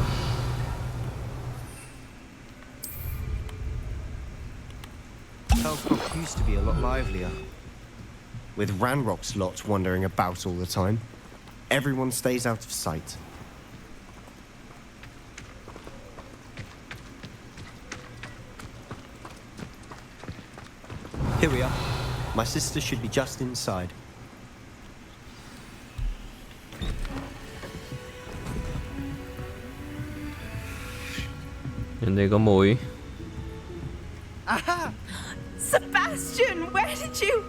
Feldcroft used to be a lot livelier, with Ranrock's lot wandering about all the time. Everyone stays out of sight. Here we are. My sister should be just inside. And they go Moy. Aha! Sebastian, where did you...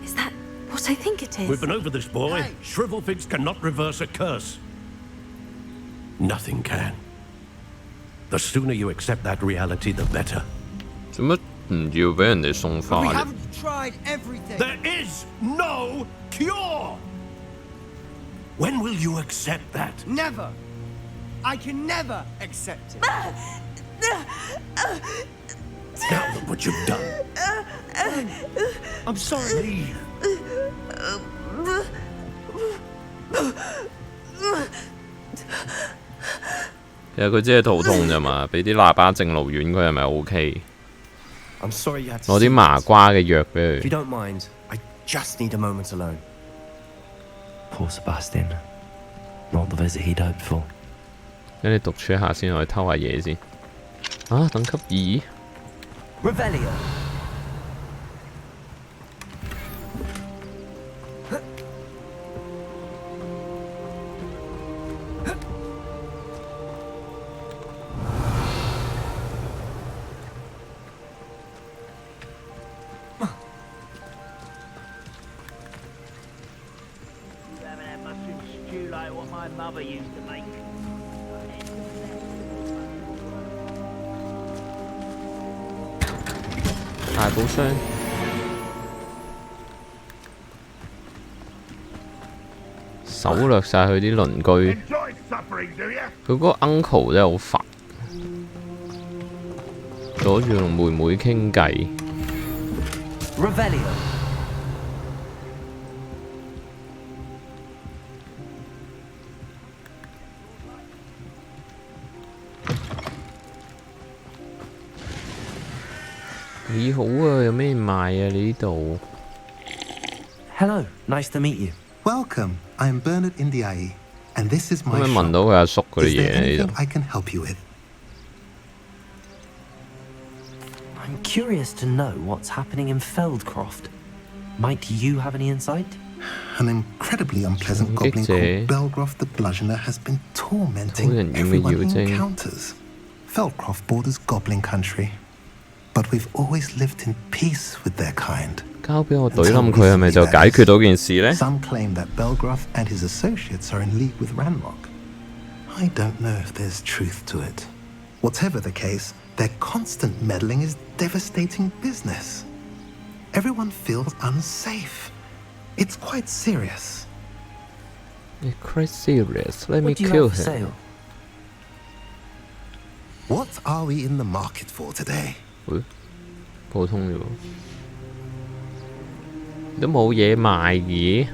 Is that what I think it is? We've been over this, boy. Hey. Shrivelfigs cannot reverse a curse. Nothing can. The sooner you accept that reality, the better. 做乜唔要俾人哋送花 We 嘅？ haven't tried everything. There is no cure! When will you accept that? Never! I can never accept it. Now look what you've done. I'm sorry. Leave. 其實佢只係肚痛咋嘛，俾啲喇叭正露丸佢係咪 OK？ I'm sorry you had to 攞啲麻瓜嘅藥俾 If you 佢。 don't mind, I just need a moment alone. Poor Sebastian. Not the visit he'd hoped for. 等你獨處一下先，我去偷下嘢先。啊，等級2。Revelio. You haven't had mushroom stew like what my mother used to make. 大寶箱。手掠晒佢啲鄰居。佢嗰個 uncle 真係好煩，阻住同妹妹傾偈。Revelio. 你好啊，有咩賣啊？你呢度 Hello, nice to meet you. Welcome. I am Bernard Indiai, and this is 可唔 my 可以聞 shop. 到佢阿叔嗰啲 Is there 嘢喺 anything 度？ I can help you with? I'm curious to know what's happening in Feldcroft. Might you have any insight? An incredibly unpleasant Some goblin gig called Belgroth the Bludgeoner has been tormenting 討人厭嘅 everyone 妖 he 精。 encounters. Feldcroft borders goblin country, but we've always lived in peace with their kind. 交俾我懟冧佢係咪就解決到件事呢？ Some claim that Belgroth and his associates are in league with Ranrock. I don't know if there's truth to it. Whatever the case, their constant meddling is devastating business. Everyone feels unsafe. It's quite serious. It's quite serious. Let me What do you kill have for him. sale? What are we in the market for today? 喂，普通啫喎，都冇嘢賣嘅。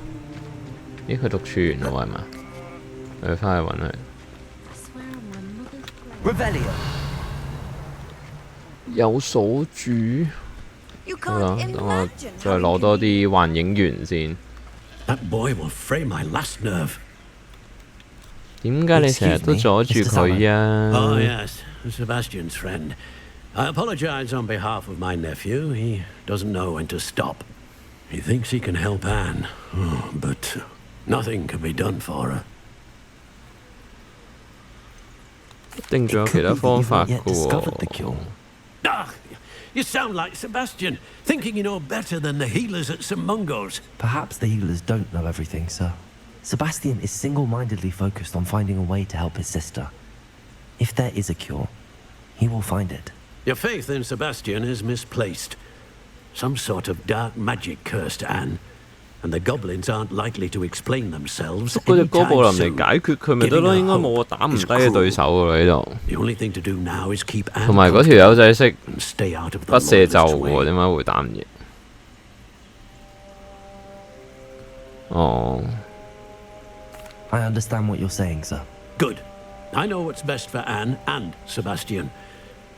咦，佢讀書完啦係嘛？我哋翻去揾佢。Revelio. 有鎖住。好啦，等我再攞多啲幻影圓先。 That boy will fray my last nerve. 點解你成日都阻住佢啊？ Oh, yes, Sebastian's friend. I apologize on behalf of my nephew. He doesn't know when to stop. He thinks he can help Anne, but nothing can be done for her. 一定仲有其他方法嘅喎。 Ah, you sound like Sebastian, thinking you know better than the healers at St. Mungo's. Perhaps the healers don't know everything, sir. Sebastian is single-mindedly focused on finding a way to help his sister. If there is a cure, he will find it. Your faith in Sebastian is misplaced. Some sort of dark magic cursed Anne, and the goblins aren't likely to explain themselves 嗰隻哥布 anytime 林嚟 soon. 解決佢咪得咯？應該冇我打唔低嘅對手㗎啦呢度。 The only thing to do now is keep Anne 同埋嗰條友仔識 and stay out of 不 the 射咒 Lord's 嘅 way. 喎，點解會打唔贏？哦。 I understand what you're saying, sir. Good. I know what's best for Anne and Sebastian.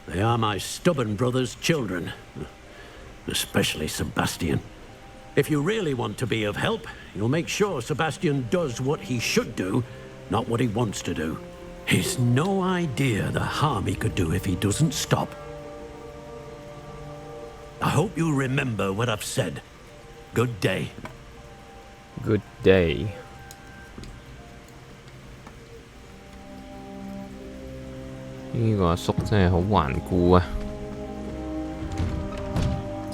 They are my stubborn brother's children, especially Sebastian. If you really want to be of help, you'll make sure Sebastian does what he should do, not what he wants to do. He's no idea the harm he could do if he doesn't stop. I hope you remember what I've said. Good day. Good day. 呢個阿叔真係好頑固啊！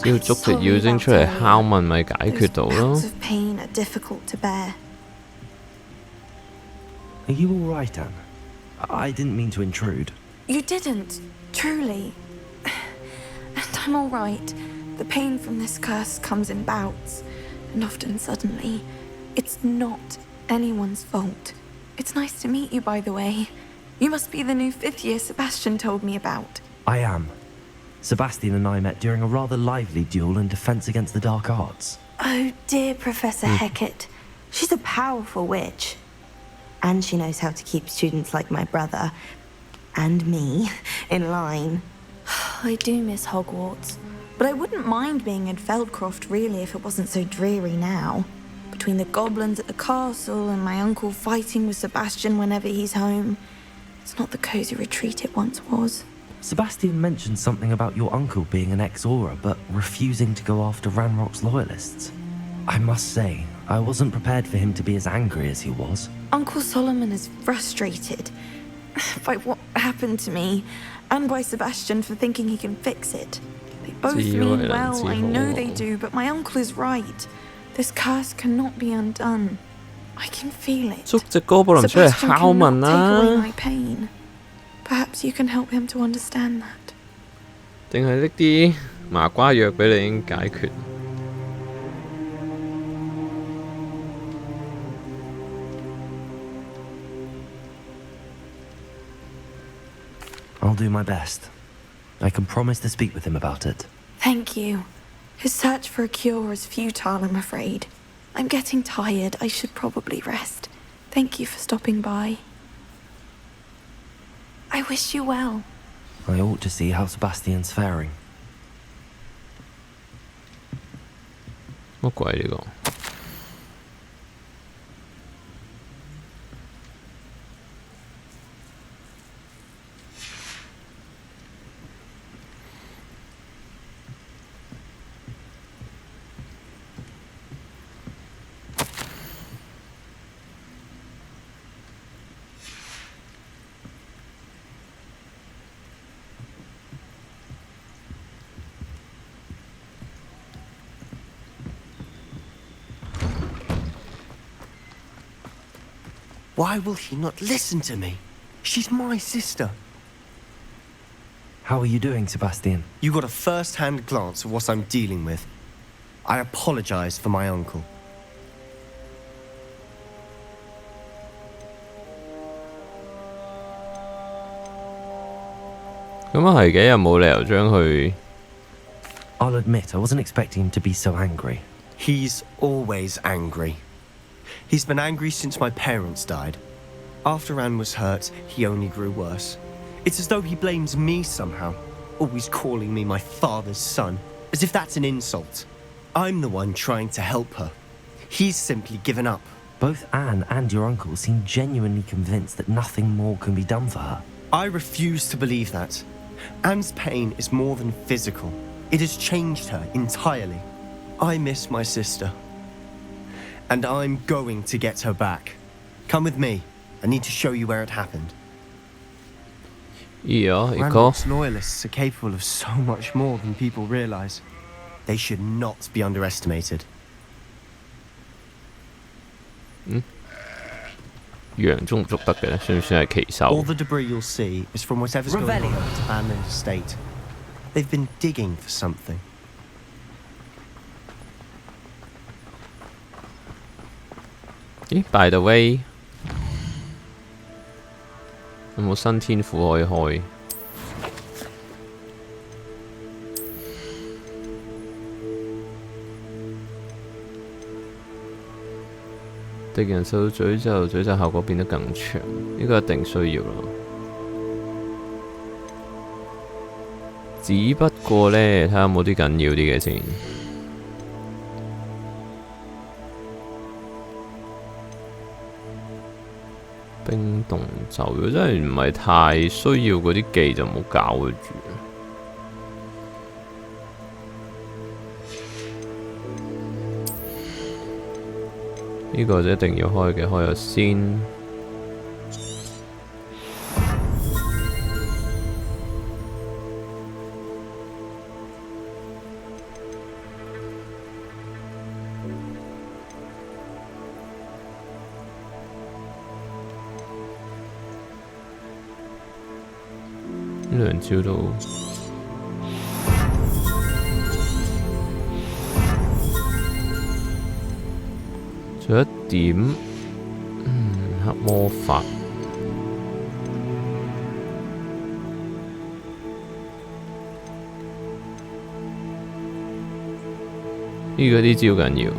只要捉條妖精出嚟拷問，咪解決到咯。 Bouts of pain are difficult to bear. Are you all right, Anne? I didn't mean to intrude. You didn't, truly. And I'm all right. The pain from this curse comes in bouts, and often suddenly. It's not anyone's fault. It's nice to meet you, by the way. You must be the new 5th year Sebastian told me about. I am. Sebastian and I met during a rather lively duel in defense against the dark arts. Oh dear, Professor Hecat. She's a powerful witch. And she knows how to keep students like my brother, and me, in line. I do miss Hogwarts, but I wouldn't mind being in Feldcroft really if it wasn't so dreary now. Between the goblins at the castle and my uncle fighting with Sebastian whenever he's home, it's not the cozy retreat it once was. Sebastian mentioned something about your uncle being an ex-Auror, but refusing to go after Ranrock's loyalists. I must say, I wasn't prepared for him to be as angry as he was. Uncle Solomon is frustrated by what happened to me, and by Sebastian for thinking he can fix it. They both mean well, I know they do, but my uncle is right. This curse cannot be undone. I can feel it. Sebastian cannot take away my pain. Perhaps you can help him to understand that. 定係拎啲麻瓜藥俾你已經解決。I'll do my best. I can promise to speak with him about it. Thank you. His search for a cure is futile, I'm afraid. I'm getting tired. I should probably rest. Thank you for stopping by. I wish you well. I ought to see how Sebastian's faring. 乜鬼呢個？Why will he not listen to me? She's my sister. How are you doing, Sebastian? You got a first-hand glance of what I'm dealing with. I apologize for my uncle. I'll admit, I wasn't expecting him to be so angry. He's always angry. He's been angry since my parents died. After Anne was hurt, he only grew worse. It's as though he blames me somehow, always calling me my father's son, as if that's an insult. I'm the one trying to help her. He's simply given up. Both Anne and your uncle seem genuinely convinced that nothing more can be done for her. I refuse to believe that. Anne's pain is more than physical. It has changed her entirely. I miss my sister. And I'm going to get her back. Come with me. I need to show you where it happened. Ranrock's loyalists are capable of so much more than people realize. They should not be underestimated. 羊捉唔捉得嘅咧？算唔算係奇獸？ All the debris you'll see is from whatever's going on at Anne's estate. They've been digging for something. 咦 ？By the way， 有冇新天賦可以開？敵人受到詛咒，詛咒效果變得更長，呢個一定需要咯。只不過呢，睇下有冇啲緊要啲嘅先。冰凍咒，如果真係唔係太需要嗰啲技，就唔好搞佢住。呢個就一定要開嘅，開咗先。呢兩招都。仲有一點，黑魔法。呢個啲招緊要，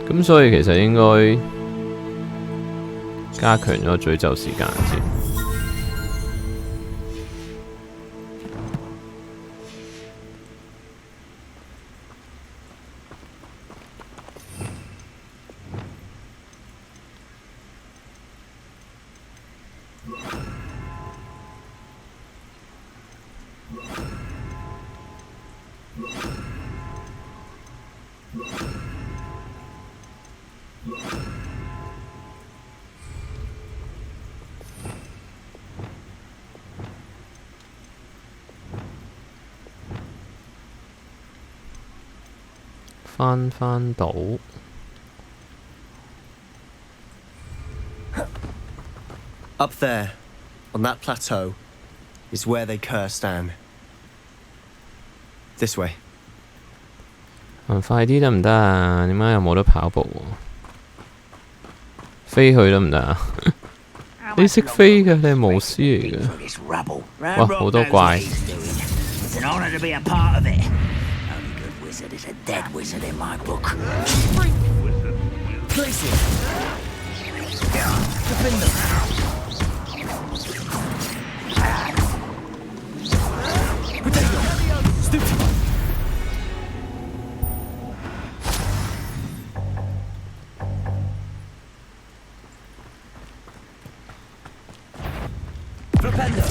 咁所以其實應該加強咗詛咒時間先。翻到 Up there, on that plateau, is where they cursed Anne. This way. 行快啲得唔得啊？點解又冇得跑步喎？飛去得唔得啊？你識飛嘅，你係巫師嚟嘅。哇，好多怪。It's an honor to be a part of it. Only good wizard is a dead wizard in my book. Places. Defender. Potato. Stupid. Defender.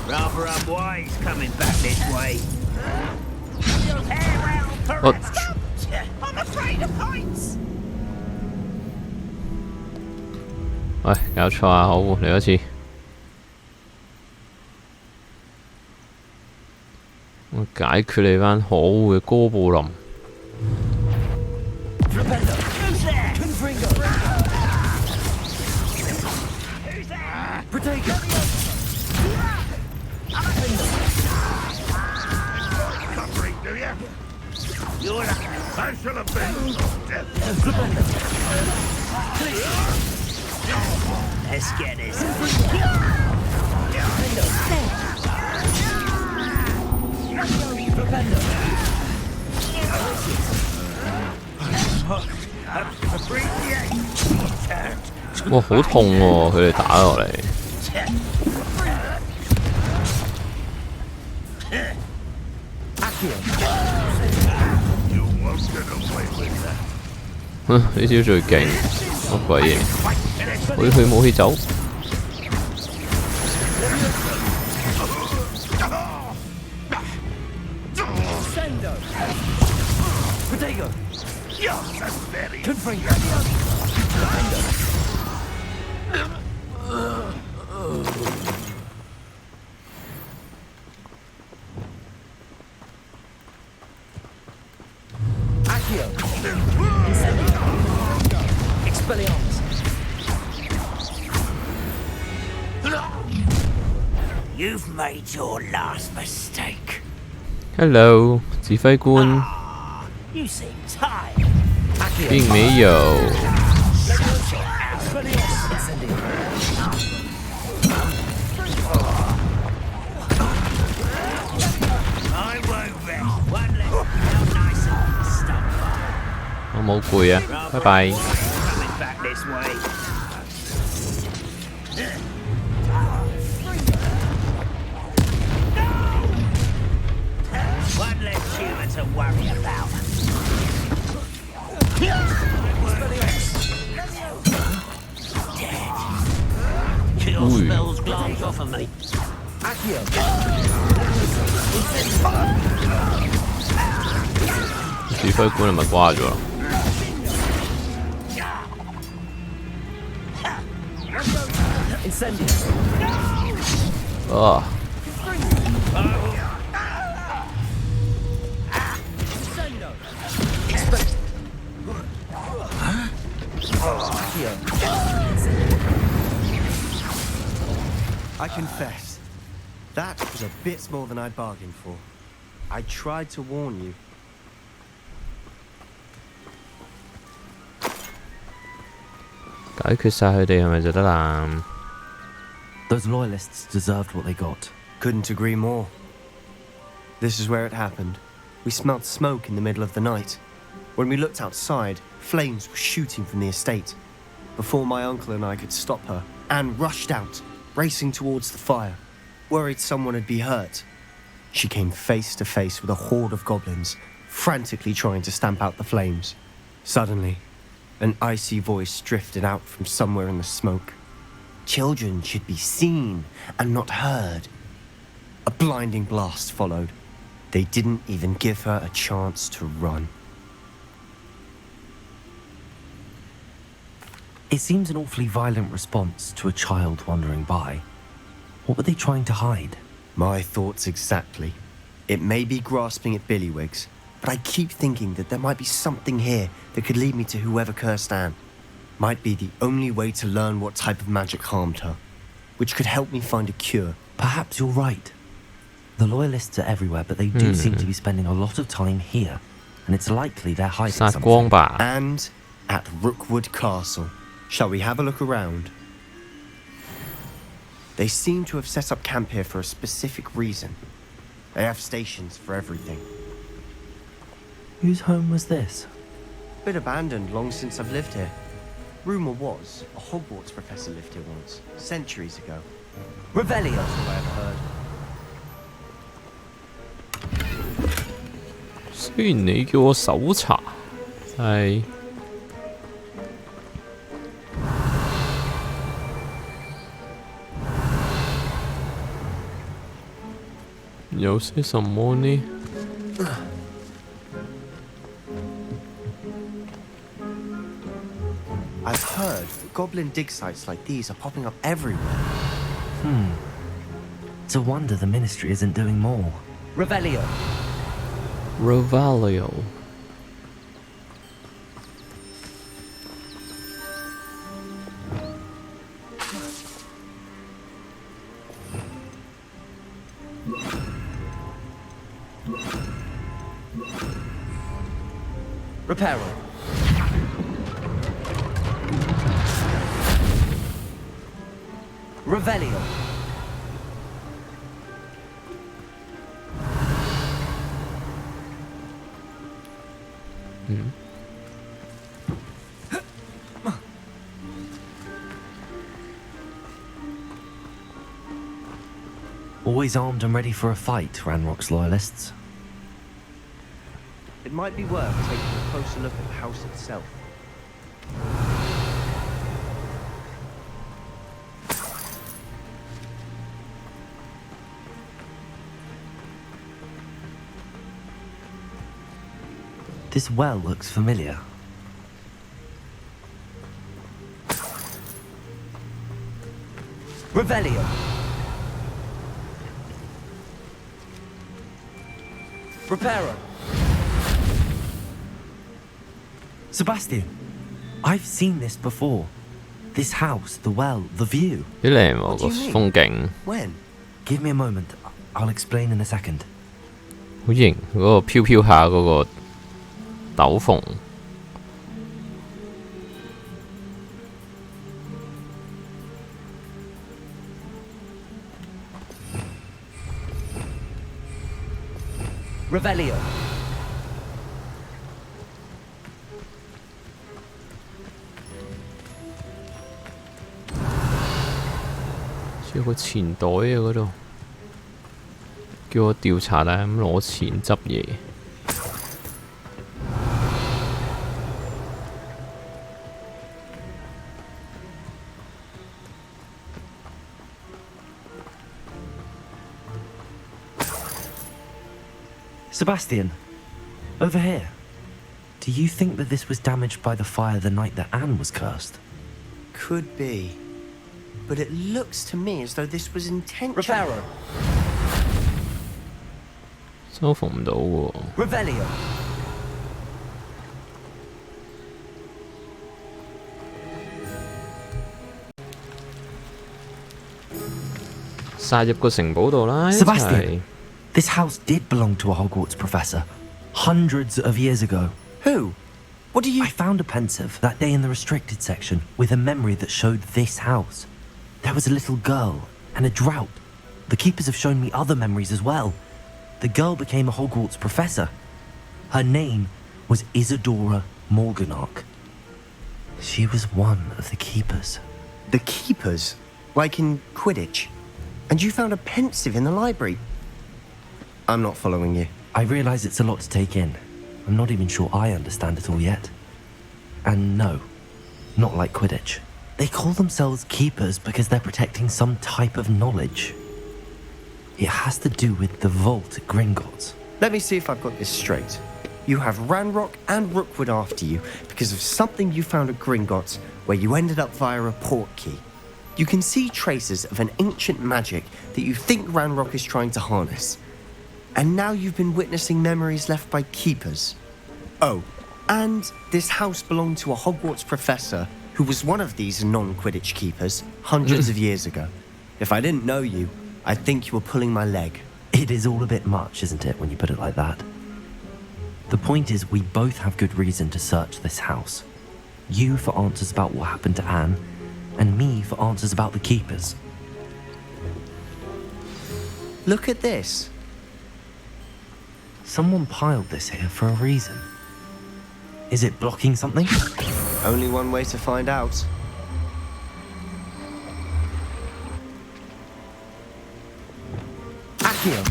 Rather unwise coming back this way. I'm afraid of heights. 喂，搞錯啊！好，嚟多次。我解決你班可惡嘅哥布林。You're lucky. I shall have been death. Let's get this. Appreciate. 哇，好痛喎！佢哋打落嚟。呢招最勁，乜鬼嘢？佢冇氣走。You've made your last mistake. Hello， 指揮官。You seem tired. 並沒有。我冇攰啊，拜拜。One less human to worry about. Kill spells glance off of me. 指揮官係咪瓜咗？啊！ confess, that was a bit more than I bargained for. I tried to warn you. Those loyalists deserved what they got. Couldn't agree more. This is where it happened. We smelled smoke in the middle of the night. When we looked outside, flames were shooting from the estate. Before my uncle and I could stop her, Anne rushed out, racing towards the fire, worried someone had been hurt. She came face to face with a horde of goblins, frantically trying to stamp out the flames. Suddenly, an icy voice drifted out from somewhere in the smoke. Children should be seen and not heard. A blinding blast followed. They didn't even give her a chance to run. It seems an awfully violent response to a child wandering by. What were they trying to hide? My thoughts exactly. It may be grasping at billywhigs, but I keep thinking that there might be something here that could lead me to whoever cursed Anne. Might be the only way to learn what type of magic harmed her, which could help me find a cure. Perhaps you're right. The loyalists are everywhere, but they do seem to be spending a lot of time here, and it's likely they're hiding something. And at Rookwood Castle. Shall we have a look around? They seem to have set up camp here for a specific reason. They have stations for everything. Whose home was this? Been abandoned long since I've lived here. Rumour was, a Hogwarts professor lived here once, centuries ago. Revelio! That's all I ever heard. 雖然你叫我搜查，係有些什麼呢？ I've heard that goblin dig sites like these are popping up everywhere. It's a wonder the Ministry isn't doing more. Revelio. Revelio. Reparo. Revelio. Always armed and ready for a fight, Ranrock's loyalists. It might be worth taking a closer look at the house itself. This well looks familiar. Revelio. Reparo. Sebastian, I've seen this before. This house, the well, the view. 幾靚喎個風景， When? Give me a moment. I'll explain in a second. 好型嗰個飄飄下嗰個斗篷。 Revelio. 有個錢袋啊嗰度，叫我調查啦，咁攞錢執嘢。Sebastian, over here. Do you think that this was damaged by the fire the night that Anne was cursed? Could be. But it looks to me as though this was intentional. Reparo. 收縫唔到喎。 Revelio. 殺入個城堡度啦！ Sebastian, this house did belong to a Hogwarts professor hundreds of years ago. Who? What do you... I found a pensive that day in the restricted section with a memory that showed this house. There was a little girl and a drought. The keepers have shown me other memories as well. The girl became a Hogwarts professor. Her name was Isadora Morganach. She was one of the keepers. The keepers? Like in Quidditch? And you found a pensive in the library? I'm not following you. I realize it's a lot to take in. I'm not even sure I understand it all yet. And no, not like Quidditch. They call themselves keepers because they're protecting some type of knowledge. It has to do with the vault at Gringotts. Let me see if I've got this straight. You have Ranrock and Rookwood after you because of something you found at Gringotts where you ended up via a portkey. You can see traces of an ancient magic that you think Ranrock is trying to harness. And now you've been witnessing memories left by keepers. Oh, and this house belonged to a Hogwarts professor who was one of these non-Quidditch keepers hundreds of years ago. If I didn't know you, I'd think you were pulling my leg. It is all a bit much, isn't it, when you put it like that? The point is, we both have good reason to search this house. You for answers about what happened to Anne, and me for answers about the keepers. Look at this. Someone piled this here for a reason. Is it blocking something? Only one way to find out. Accio.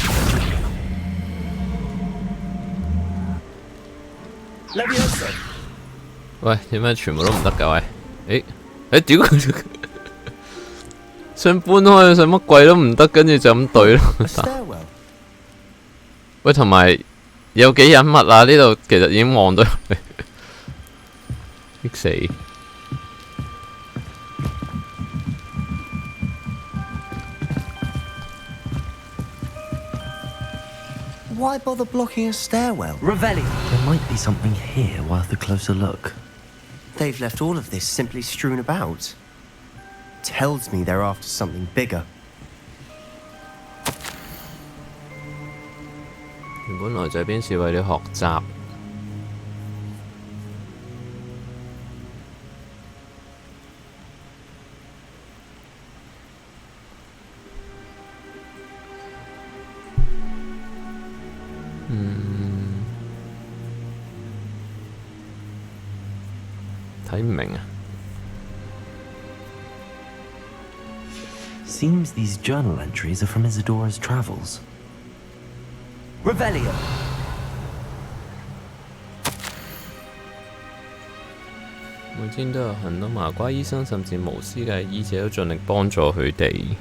Leviosa. 喂，點解全部都唔得㗎？喂，屌佢！想搬開上乜鬼都唔得，跟住就咁對咯。喂，同埋有幾隱密啊？呢度其實已經望到入嚟，激死！ Why bother blocking a stairwell? Revelli. There might be something here worth a closer look. They've left all of this simply strewn about. Tells me they're after something bigger. 原本來這邊是為了學習。睇唔明啊。Seems these journal entries are from Isadora's travels. Revelio. 每天都有很多麻瓜醫生，甚至無私嘅醫者都盡力幫助佢哋。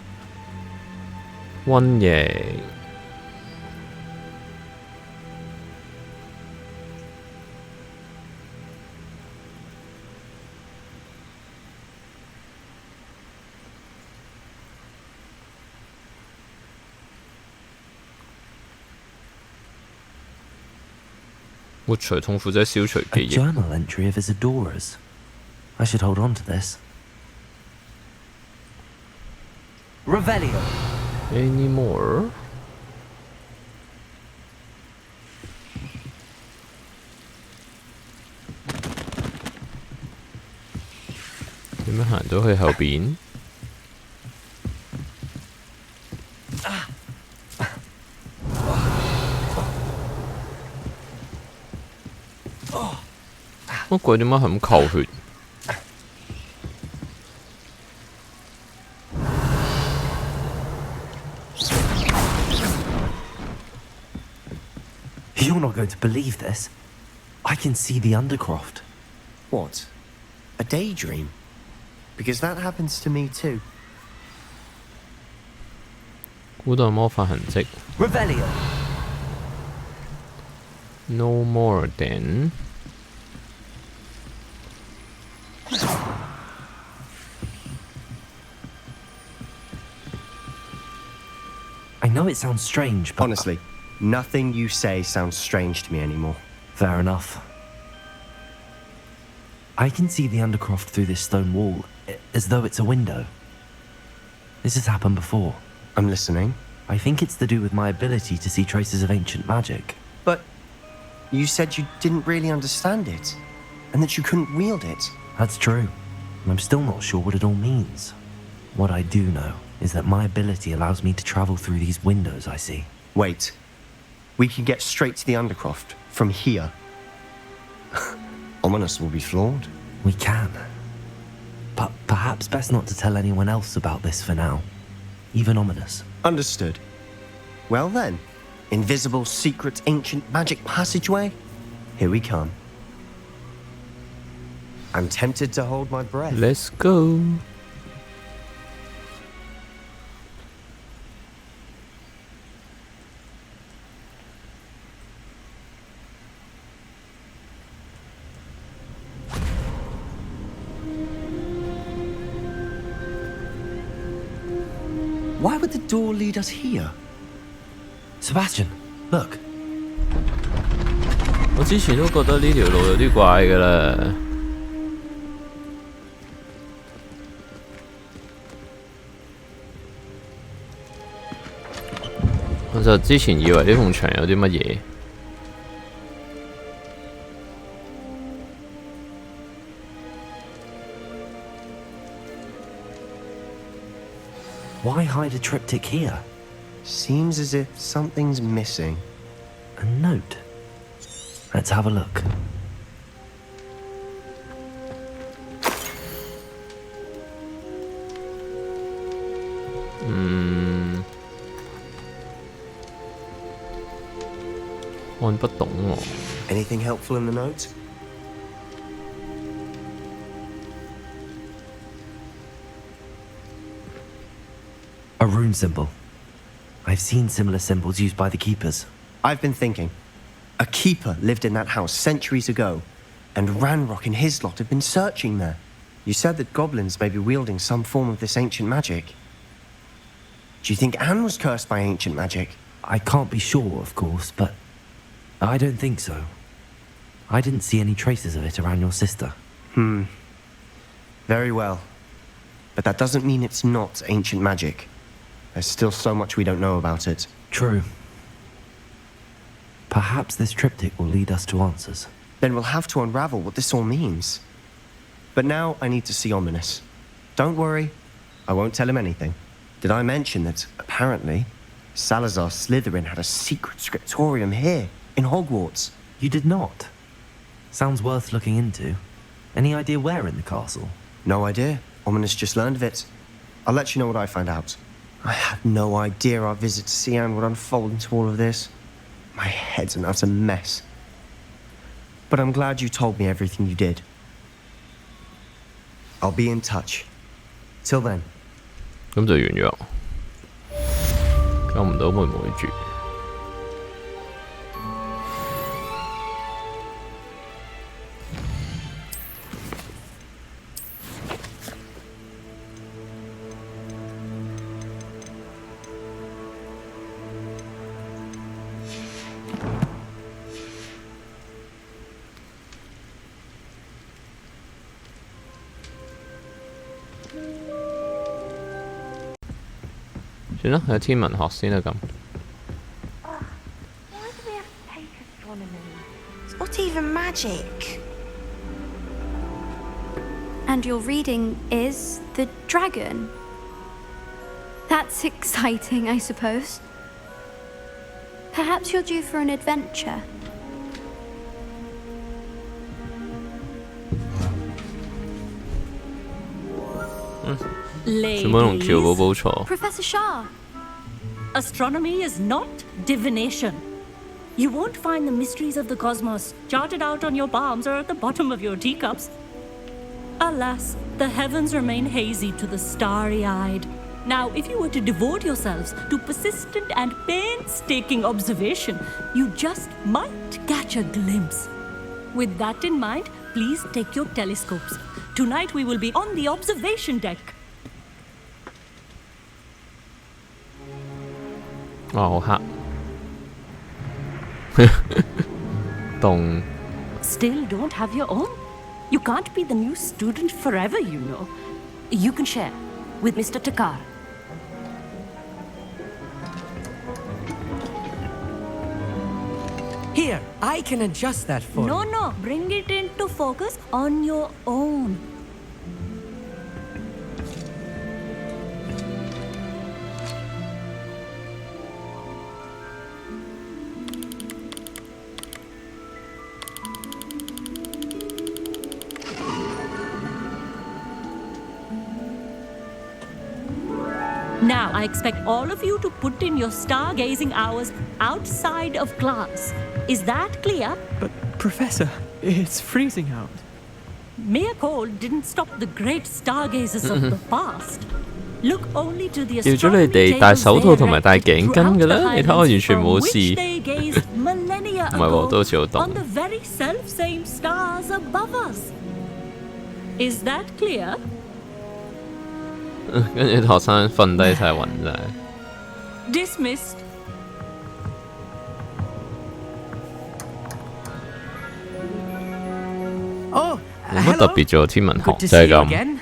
瘟疫。 活除痛苦者，消除記憶。A journal entry of Isadora's. I should hold on to this. Revelio. Any more? 點樣行到去後邊？ 乜鬼點解係咁扣血？ You're not going to believe this. I can see the Undercroft. What? A daydream? Because that happens to me too. 古代魔法痕跡。 Revelio. No more then. I know it sounds strange, but... Honestly, nothing you say sounds strange to me anymore. Fair enough. I can see the Undercroft through this stone wall, as though it's a window. This has happened before. I'm listening. I think it's to do with my ability to see traces of ancient magic. But you said you didn't really understand it, and that you couldn't wield it. That's true. I'm still not sure what it all means. What I do know is that my ability allows me to travel through these windows I see. Wait. We can get straight to the Undercroft from here. Ominous will be flawed. We can. But perhaps best not to tell anyone else about this for now. Even Ominous. Understood. Well then, invisible, secret, ancient magic passageway? Here we come. I'm tempted to hold my breath. Let's go. Why would the door lead us here? Sebastian, look. 我之前都覺得呢條路有啲怪㗎啦。我就之前以為呢埲牆有啲乜嘢。Why hide a triptych here? Seems as if something's missing. A note. Let's have a look. Anything helpful in the note? A rune symbol. I've seen similar symbols used by the keepers. I've been thinking. A keeper lived in that house centuries ago, and Ranrock and his lot have been searching there. You said that goblins may be wielding some form of this ancient magic. Do you think Anne was cursed by ancient magic? I can't be sure, of course, but I don't think so. I didn't see any traces of it around your sister. Very well. But that doesn't mean it's not ancient magic. There's still so much we don't know about it. True. Perhaps this triptych will lead us to answers. Then we'll have to unravel what this all means. But now I need to see Ominous. Don't worry, I won't tell him anything. Did I mention that, apparently, Salazar Slytherin had a secret scriptorium here, in Hogwarts? You did not? Sounds worth looking into. Any idea where in the castle? No idea. Ominous just learned of it. I'll let you know what I find out. I had no idea our visit to see Anne would unfold into all of this. My head's an utter mess. But I'm glad you told me everything you did. I'll be in touch. Till then. 咁就完咗，救唔到妹妹住。算啦，去天文學先啦咁。Why do we have to take astronomy? It's not even magic. And your reading is the dragon. That's exciting, I suppose. Perhaps you're due for an adventure. Professor Shah. Astronomy is not divination. You won't find the mysteries of the cosmos charted out on your palms or at the bottom of your teacups. Alas, the heavens remain hazy to the starry-eyed. Now, if you were to devote yourselves to persistent and painstaking observation, you just might catch a glimpse. With that in mind, please take your telescopes. Tonight we will be on the observation deck. 哇，好黑，凍。Still don't have your own? You can't be the new student forever, you know. You can share with Mr. Takar. Here, I can adjust that for you. No, bring it into focus on your own. Now, I expect all of you to put in your stargazing hours outside of class. Is that clear? But, Professor, it's freezing out. Mere cold didn't stop the great stargazers of the past. Look only to the 叫咗你哋戴手套同埋戴頸巾嘅啦，你睇我完全冇事。唔係喎，都好似好凍。 On the very self-same stars above us. Is that clear? 跟住學生瞓低晒暈晒。Dismissed. Oh, 冇乜特別做天文學 Good to 就 see 係 you 咁。 again.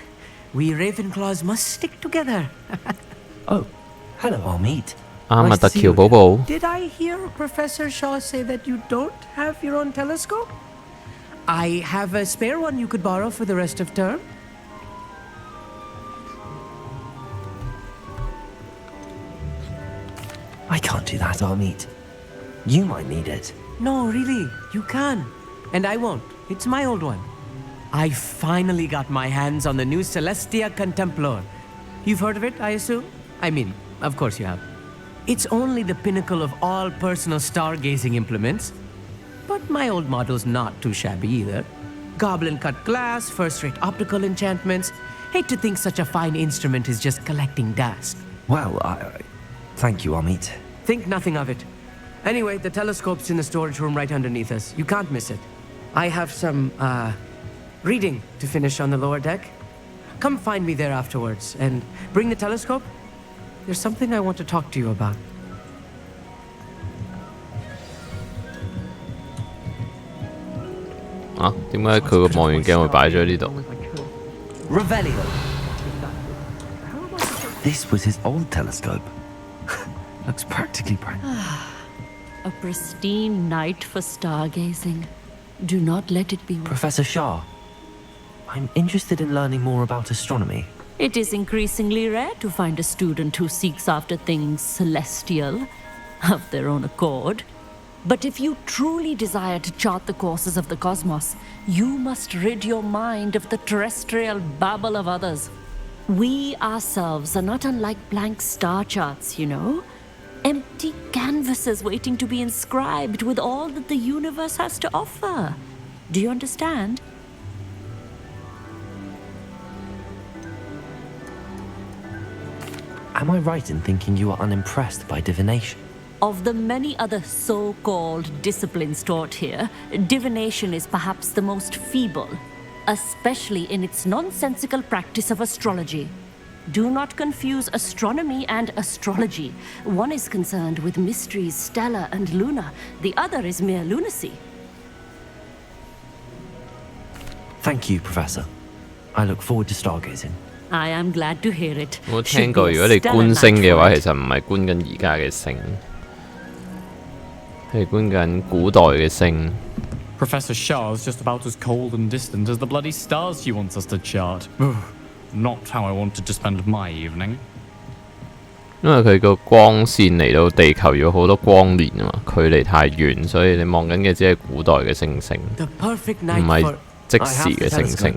We Ravenclaws must stick together. Oh, hello, Armit. 啱啊，特喬寶寶。 Did I hear Professor Shaw say that you don't have your own telescope? I have a spare one you could borrow for the rest of term. I can't do that, Armit. You might need it. No, really, you can. And I won't. It's my old one. I finally got my hands on the new Celestia Contemplor. You've heard of it, I assume? I mean, of course you have. It's only the pinnacle of all personal stargazing implements. But my old model's not too shabby either. Goblin-cut glass, first-rate optical enchantments. Hate to think such a fine instrument is just collecting dust. Well, thank you, Armit. Think nothing of it. Anyway, the telescope's in the storage room right underneath us. You can't miss it. I have some, reading to finish on the lower deck. Come find me there afterwards, and bring the telescope. There's something I want to talk to you about. Revelio. This was his old telescope. Looks practically brand new. A pristine night for stargazing. Do not let it be. Professor Shaw, I'm interested in learning more about astronomy. It is increasingly rare to find a student who seeks after things celestial of their own accord. But if you truly desire to chart the courses of the cosmos, you must rid your mind of the terrestrial babble of others. We ourselves are not unlike blank star charts, you know. Empty canvases waiting to be inscribed with all that the universe has to offer. Do you understand? Am I right in thinking you are unimpressed by divination? Of the many other so-called disciplines taught here, divination is perhaps the most feeble, especially in its nonsensical practice of astrology. Do not confuse astronomy and astrology. One is concerned with mysteries stellar and lunar. The other is mere lunacy. Thank you, Professor. I look forward to stargazing. I am glad to hear it. 我聽過，如果你觀星嘅話，其實唔係觀緊而家嘅星，係觀緊古代嘅星。Professor Shah's just about as cold and distant as the bloody stars she wants us to chart. Not how I wanted to spend my evening. 因為佢個光線嚟到地球要好多光年啊嘛，距離太遠，所以你望緊嘅只係古代嘅星星，唔係即時嘅星星。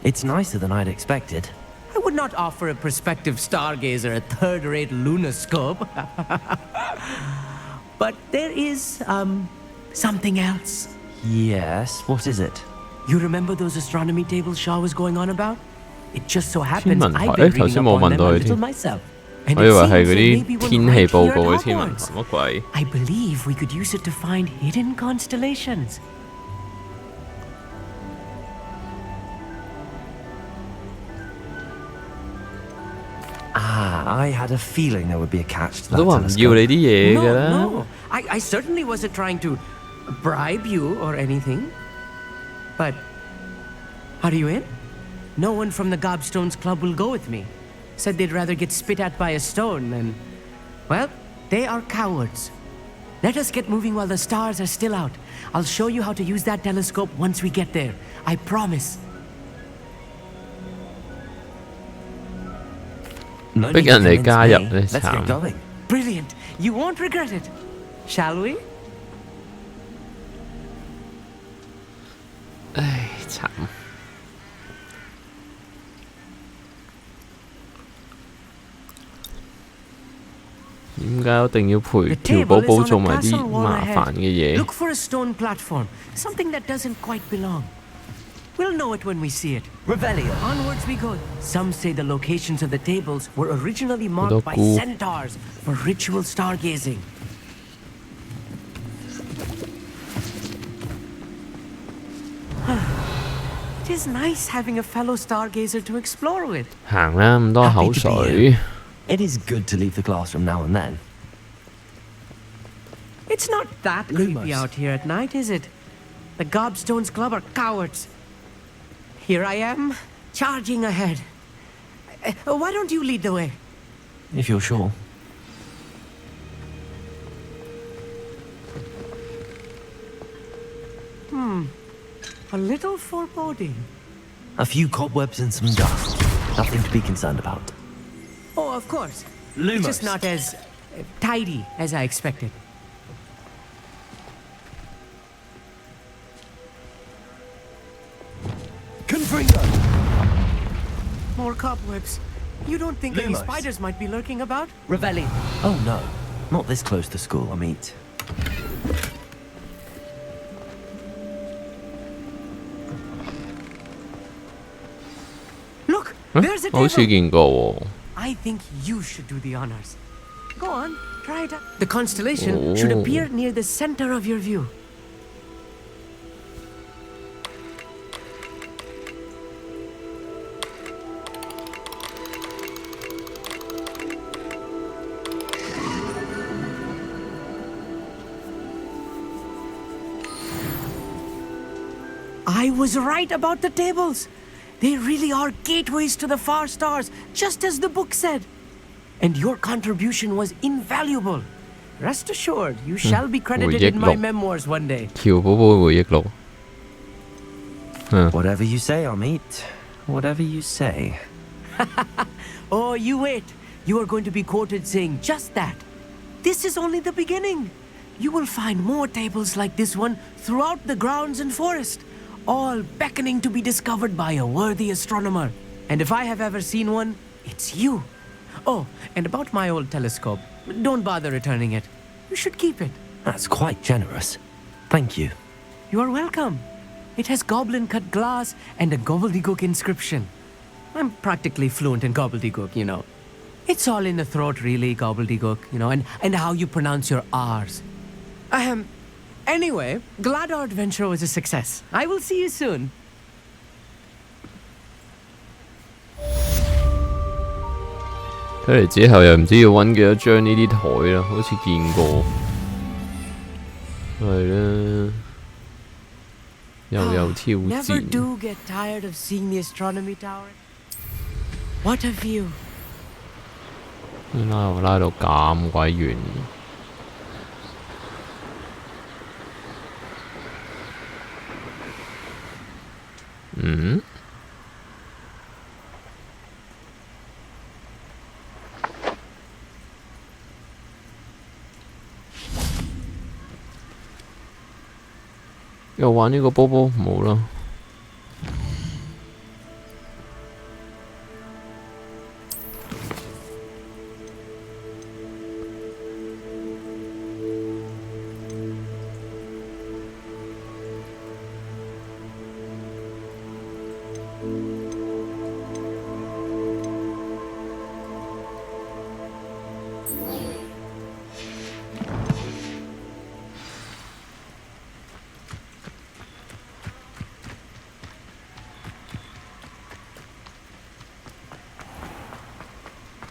It's nicer than I'd expected. I would not offer a prospective stargazer a third-rate lunoscope. But there is, something else. Yes, what is it? You remember those astronomy tables Shaw was going on about? It just so happens 天文台 I've been 頭 reading 先 up 冇 on 問 them 到 a 佢 little 添， myself. 我 And 以 it 為係 seems 嗰 that maybe 啲 we're 天 right 氣報 here 告嘅 at 天文台 Hogwarts. 乜鬼？ I believe we could use it to find hidden constellations. I had a feeling there would be a catch to 我 that 都話唔要你啲嘢㗎啦。 No, I certainly wasn't trying to bribe you or anything. But are you in? No one from the Gobstones Club will go with me. Said they'd rather get spit at by a stone than... Well, they are cowards. Let us get moving while the stars are still out. I'll show you how to use that telescope once we get there. I promise. 逼人嚟加入咧，慘。Brilliant. You won't regret it. Shall we? 唉，慘。點解一定要陪條寶寶做埋啲麻煩嘅嘢 Look for a stone platform, something that doesn't quite belong. We'll know it when we see it. Revelio. Onwards we go. Some say the locations of the tables were originally marked by centaurs for ritual stargazing. It is nice having a fellow stargazer to explore with. 行啦，咁多口水。It is good to leave the classroom now and then. It's not that creepy out here at night, is it? The Gobstones Club are cowards. Here I am, charging ahead. Why don't you lead the way? If you're sure. A little foreboding. A few cobwebs and some dust. Nothing to be concerned about. Oh, of course. It's just not as tidy as I expected. Confringo! More cobwebs. You don't think any spiders might be lurking about? Revelli. Oh no. Not this close to school, I mean. Look! There's a table! 好似見過喎。I think you should do the honors. Go on, try it out. The constellation should appear near the center of your view. I was right about the tables. They really are gateways to the far stars, just as the book said. And your contribution was invaluable. Rest assured, you shall be credited in my memoirs one day. 喬寶寶回憶錄。Whatever you say, Amit. Whatever you say. Oh, you wait. You are going to be quoted saying just that. This is only the beginning. You will find more tables like this one throughout the grounds and forest, all beckoning to be discovered by a worthy astronomer. And if I have ever seen one, it's you. Oh, and about my old telescope, don't bother returning it. You should keep it. That's quite generous. Thank you. You are welcome. It has goblin-cut glass and a gobbledygook inscription. I'm practically fluent in gobbledygook, you know. It's all in the throat, really, gobbledygook, you know, and how you pronounce your R's. Anyway, glad our adventure was a success. I will see you soon. 睇嚟之後又唔知要揾幾多張呢啲台啦，好似見過。係啦，又有挑戰。Never do get tired of seeing the astronomy tower. What a view! 拉到咁鬼遠。嗯？又玩呢個波波冇啦。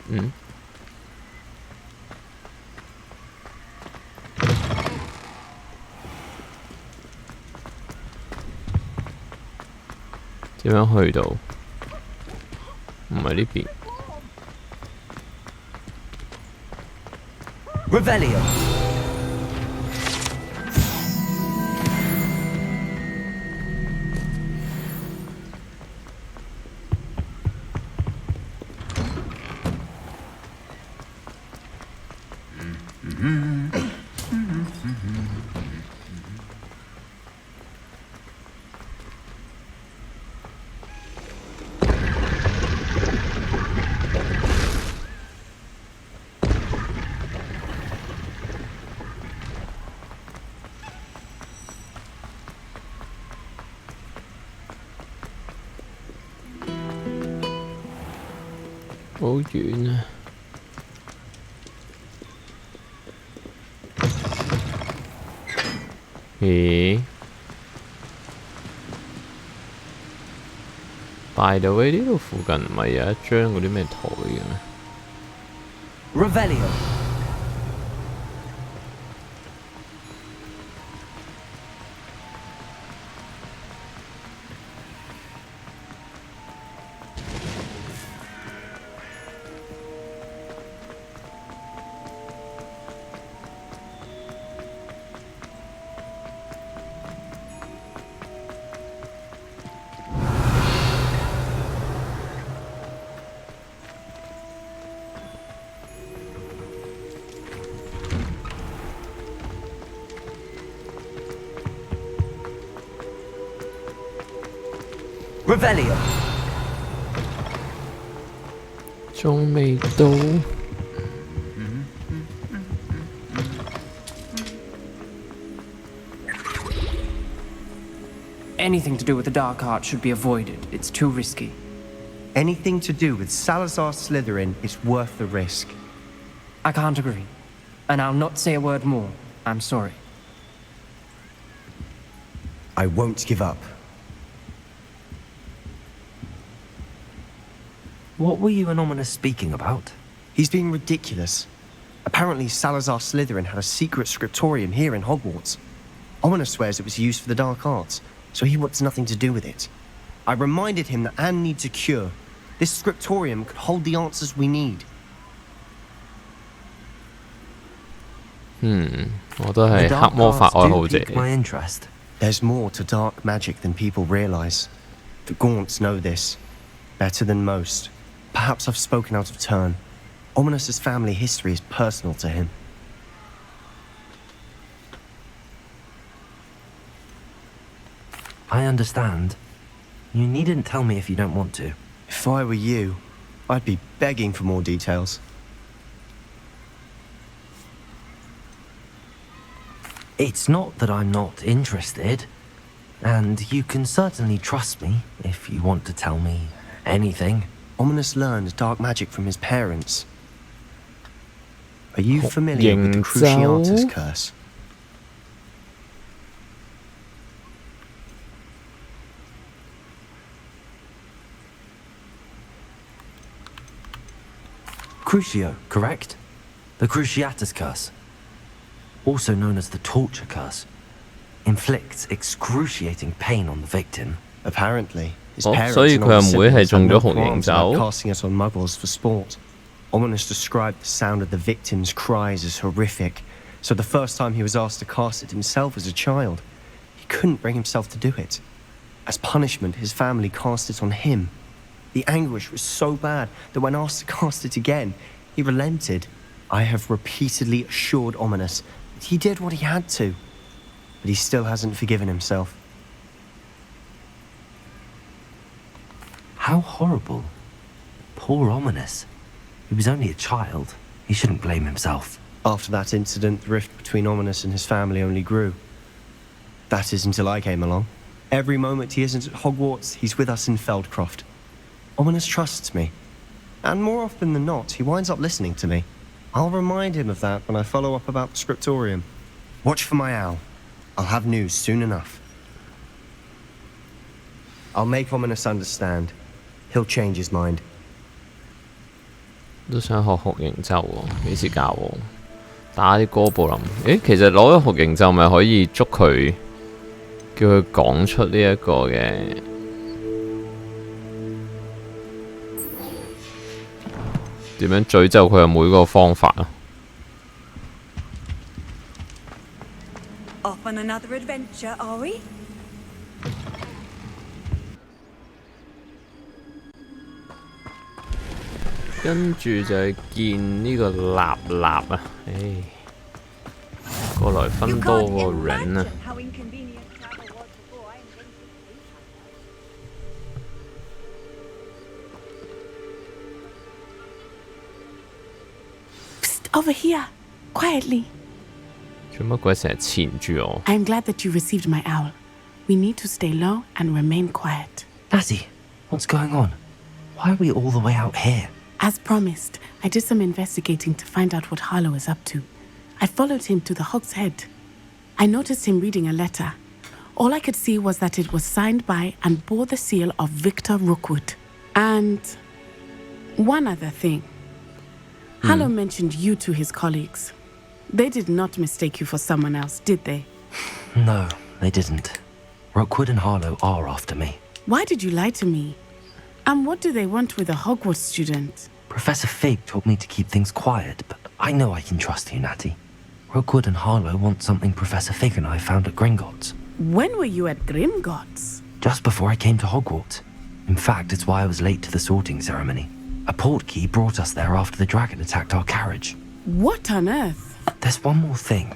嗯。點樣去到？唔係呢邊。Revelio. 好遠啊！咦 ？By the way， 呢度附近唔係有一張嗰啲咩台嘅咩 Revelio。Revelio。仲未到。Anything to do with the dark art should be avoided. It's too risky. Anything to do with Salazar Slytherin is worth the risk. I can't agree. And I'll not say a word more. I'm sorry. I won't give up. What were you and Ominous speaking about? He's being ridiculous. Apparently Salazar Slytherin had a secret scriptorium here in Hogwarts. Ominous swears it was used for the dark arts, so he wants nothing to do with it. I reminded him that Anne needs a cure. This scriptorium could hold the answers we need. 我都係黑魔法愛好者。There's more to dark magic than people realize. The Gaunts know this better than most. Perhaps I've spoken out of turn. Ominous's family history is personal to him. I understand. You needn't tell me if you don't want to. If I were you, I'd be begging for more details. It's not that I'm not interested. And you can certainly trust me if you want to tell me anything. Ominous learned dark magic from his parents. Are you familiar with the Cruciatus curse? Crucio, correct? The Cruciatus curse, also known as the torture curse, inflicts excruciating pain on the victim. Apparently, his parents所以佢阿妹係中咗紅and 型酒。 casting it on muggles for sport. Ominous described the sound of the victim's cries as horrific, so the first time he was asked to cast it himself as a child, he couldn't bring himself to do it. As punishment, his family cast it on him. The anguish was so bad that when asked to cast it again, he relented. I have repeatedly assured Ominous that he did what he had to, but he still hasn't forgiven himself. How horrible. Poor Ominous. He was only a child. He shouldn't blame himself. After that incident, the rift between Ominous and his family only grew. That is until I came along. Every moment he isn't at Hogwarts, he's with us in Feldcroft. Ominous trusts me. And more often than not, he winds up listening to me. I'll remind him of that when I follow up about the scriptorium. Watch for my owl. I'll have news soon enough. I'll make Ominous understand. He'll change his mind. 都想學學營咒喎，幾時教我？打啲哥布林。其實攞咗學營咒咪可以捉佢，叫佢講出呢一個嘅。點樣詛咒佢嘅每個方法啊 Off on another adventure, are we? 跟住就係見呢個立立啊，過來分多個人啊。How inconvenient travel was before I invented Over here, quietly. 做乜鬼成日纏住我 I'm glad that you received my owl. We need to stay low and remain quiet. Lassie, what's going on? Why are we all the way out here? As promised, I did some investigating to find out what Harlow is up to. I followed him to the Hog's Head. I noticed him reading a letter. All I could see was that it was signed by and bore the seal of Victor Rookwood. And one other thing. Harlow mentioned you to his colleagues. They did not mistake you for someone else, did they? No, they didn't. Rookwood and Harlow are after me. Why did you lie to me? And what do they want with a Hogwarts student? Professor Fig told me to keep things quiet, but I know I can trust you, Natty. Rookwood and Harlow want something Professor Fig and I found at Gringotts. When were you at Gringotts? Just before I came to Hogwarts. In fact, it's why I was late to the sorting ceremony. A portkey brought us there after the dragon attacked our carriage. What on earth? There's one more thing.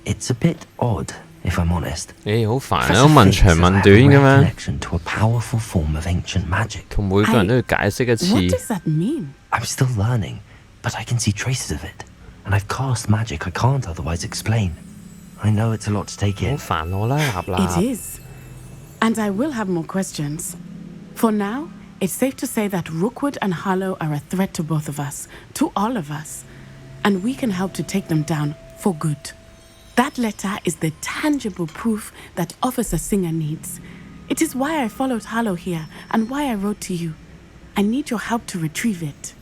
It's a bit odd, if I'm honest. 好煩啊！問長問短咁樣。 connection to a powerful form of ancient magic. 同每個人都要解釋一次。 What does that mean? I'm still learning, but I can see traces of it. And I've cast magic I can't otherwise explain. I know it's a lot to take in. 好煩我啦，立立。 It is. And I will have more questions. For now, it's safe to say that Rookwood and Harlow are a threat to both of us, to all of us. And we can help to take them down for good. That letter is the tangible proof that Officer Singer needs. It is why I followed Harlow here and why I wrote to you. I need your help to retrieve it.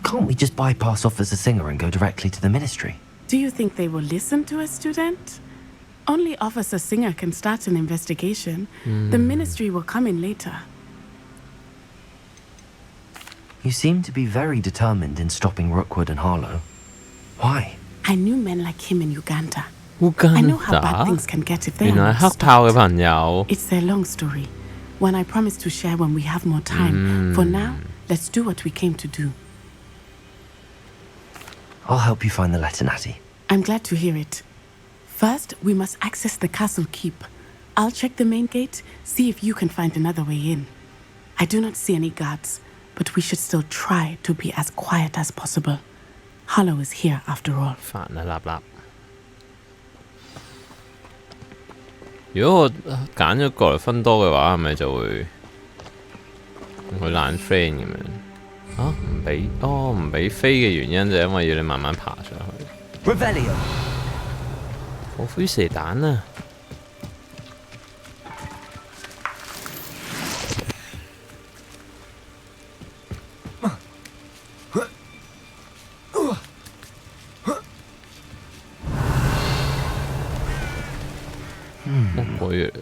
Can't we just bypass Officer Singer and go directly to the Ministry? Do you think they will listen to a student? Only Officer Singer can start an investigation. The Ministry will come in later. You seem to be very determined in stopping Rookwood and Harlow. Why? I knew men like him in Uganda. I know how bad things can get if they 原來係 are 黑 not 豹嘅 stopped. 朋友。 It's their long story, one I promise to share when we have more time. For now, let's do what we came to do. I'll help you find the letter, Natty. I'm glad to hear it. First, we must access the castle keep. I'll check the main gate, see if you can find another way in. I do not see any guards, but we should still try to be as quiet as possible. Harlow is here after all. 煩啊，立立。如果我揀咗過嚟分多嘅話，係咪就會爛 friend 咁樣？啊，唔俾飛嘅原因就係因為要你慢慢爬上去。Revelio. 火灰射彈啊！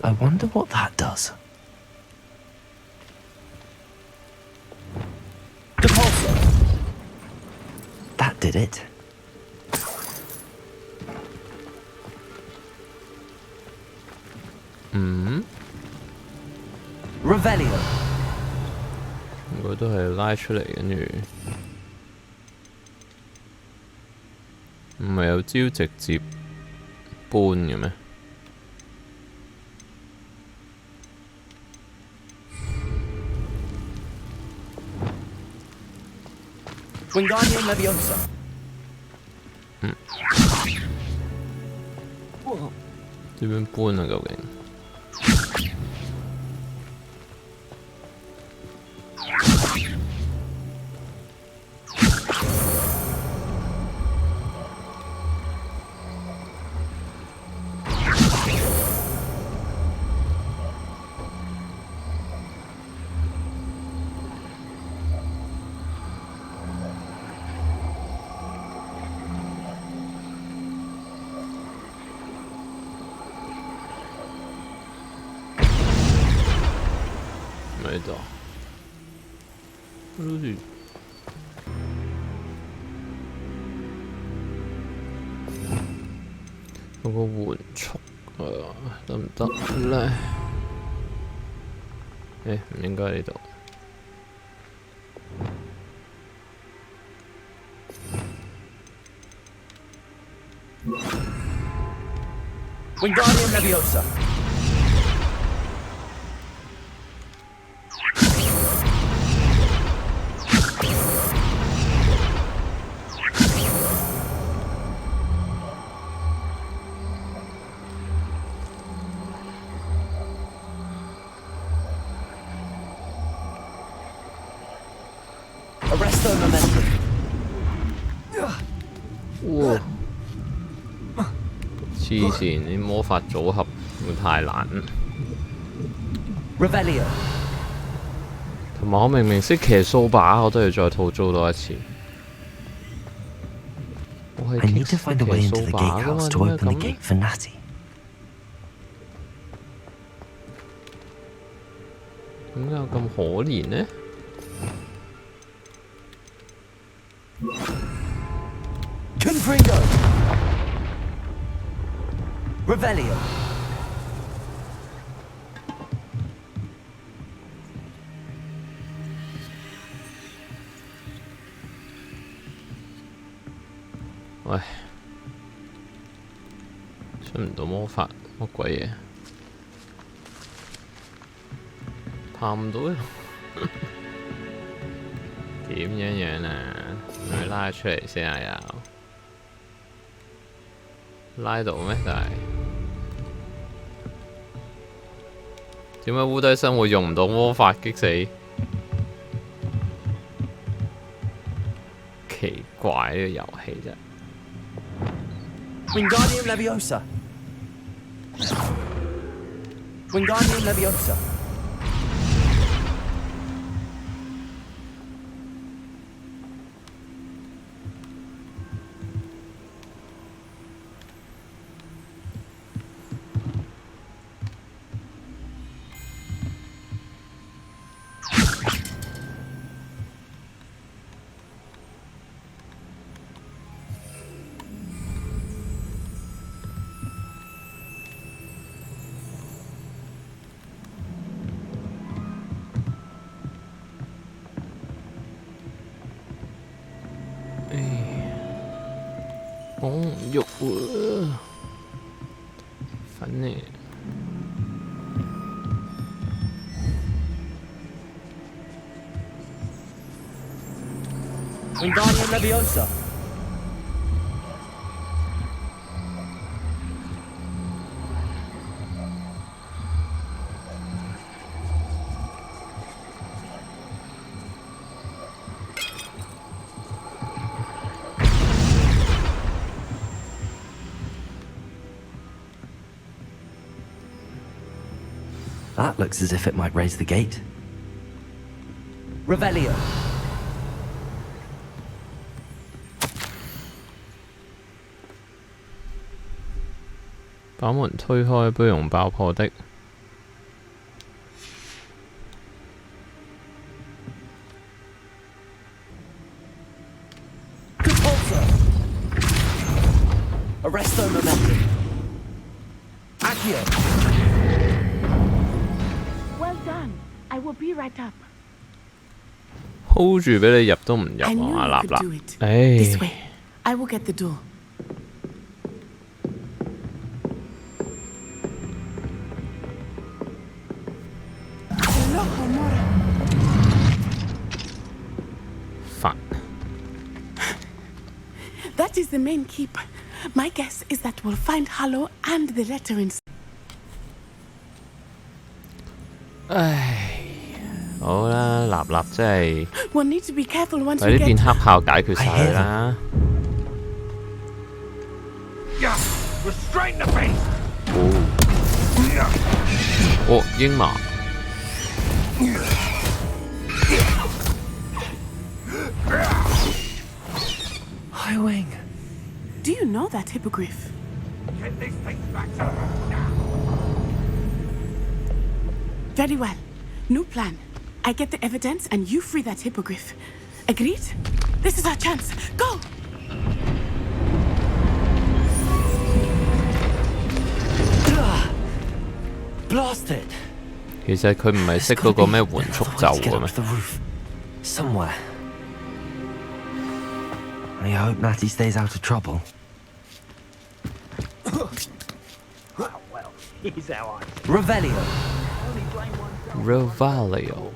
I wonder what that does. That did it. Revelio. 應該都係拉出嚟，跟住唔係有招直接搬嘅咩？ Wingardium Leviosa. 點樣搬啊？究竟？ 喺度，好似有個緩速得唔得咧？誒，唔應該喺呢度。Wingardium Leviosa. Arresto momentum. 哇！黐線，啲魔法組合會太難。Revelio. 同埋我明明識騎掃把，我都要再套租多一次。I need to find a way into the gatehouse to open the gate for Natty. 點解有咁可憐呢？ Confringo. Revelio. 喂，出唔到魔法，乜鬼嘢？爬唔到，點樣啊？咪拉出嚟先啊！又拉到咩？但係點解烏低身會用唔到魔法擊死？奇怪呢個遊戲啫。 Wingardium Leviosa. Wingardium Leviosa. Dục phấn nè. Wingardium Leviosa. That looks as if it might raise the gate. Revelio. 把門推開，不容爆破的。Arresto momentum. Accio. Well done. I will be right up. hold 住俾你入都唔入啊！立立，This way. I will get the door. Fuck. That is the main keep. My guess is that we'll find Hallow and the letter inside. 唉，好啦，立立真係 We'll need to be careful once 快 we 啲變 get. 黑炮解決晒佢啦！ Restrain the beast. 哦，英馬。 Highwing. Do you know that hippogriff? Get these things back to now. Very well. New plan. I get the evidence and you free that hippogriff. Agreed? This is our chance. Go! Blasted. 其實佢唔係識嗰個咩緩速咒嘅咩？ Somewhere. I hope Natty stays out of trouble. Well, here's how I Revelio. Revelio.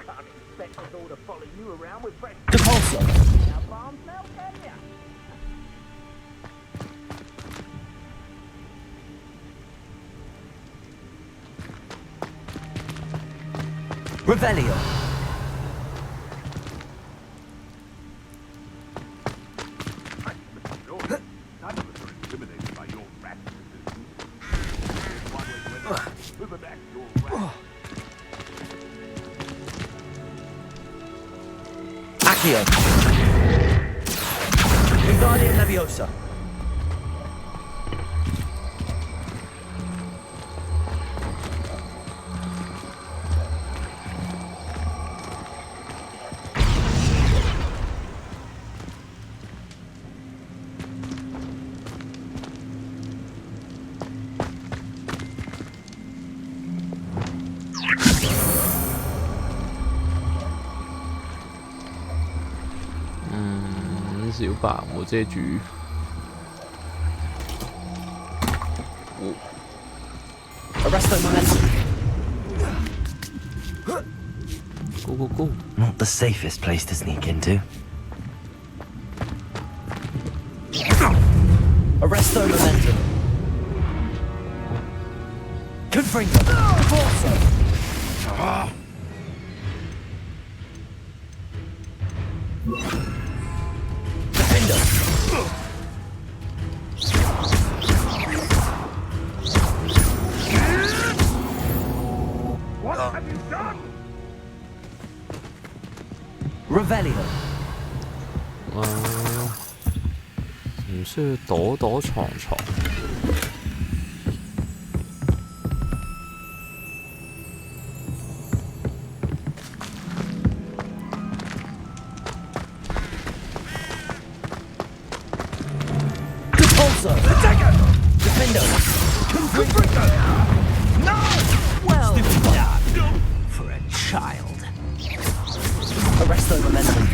can't expect us all to follow you around with fresh Depulso. now bomb smell, can ya? Revelio. Accio. Wingardium Leviosa.小白冇遮住。Go, go, go. Not the safest place to sneak into. Arresto Momentum. Confringo. Forza. Defender. What have you done? Revelio. 唔需要躲躲藏藏。Repulsor. Attacker. Defender. Confringo. No. Well done for a child. Arresto Momentum.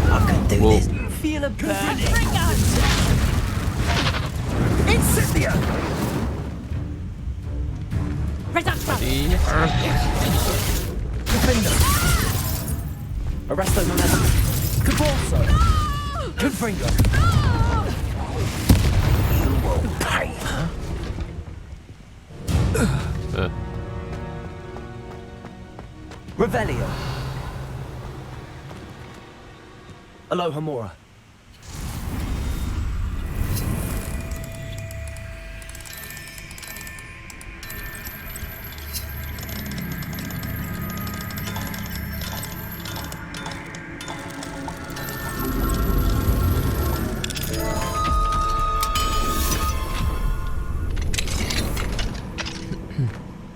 I could do this. Feel a burning. Incendia. Defender. Arresto Momentum. Compulso. Confringo. You will pay, huh? Revelio. Alohomora.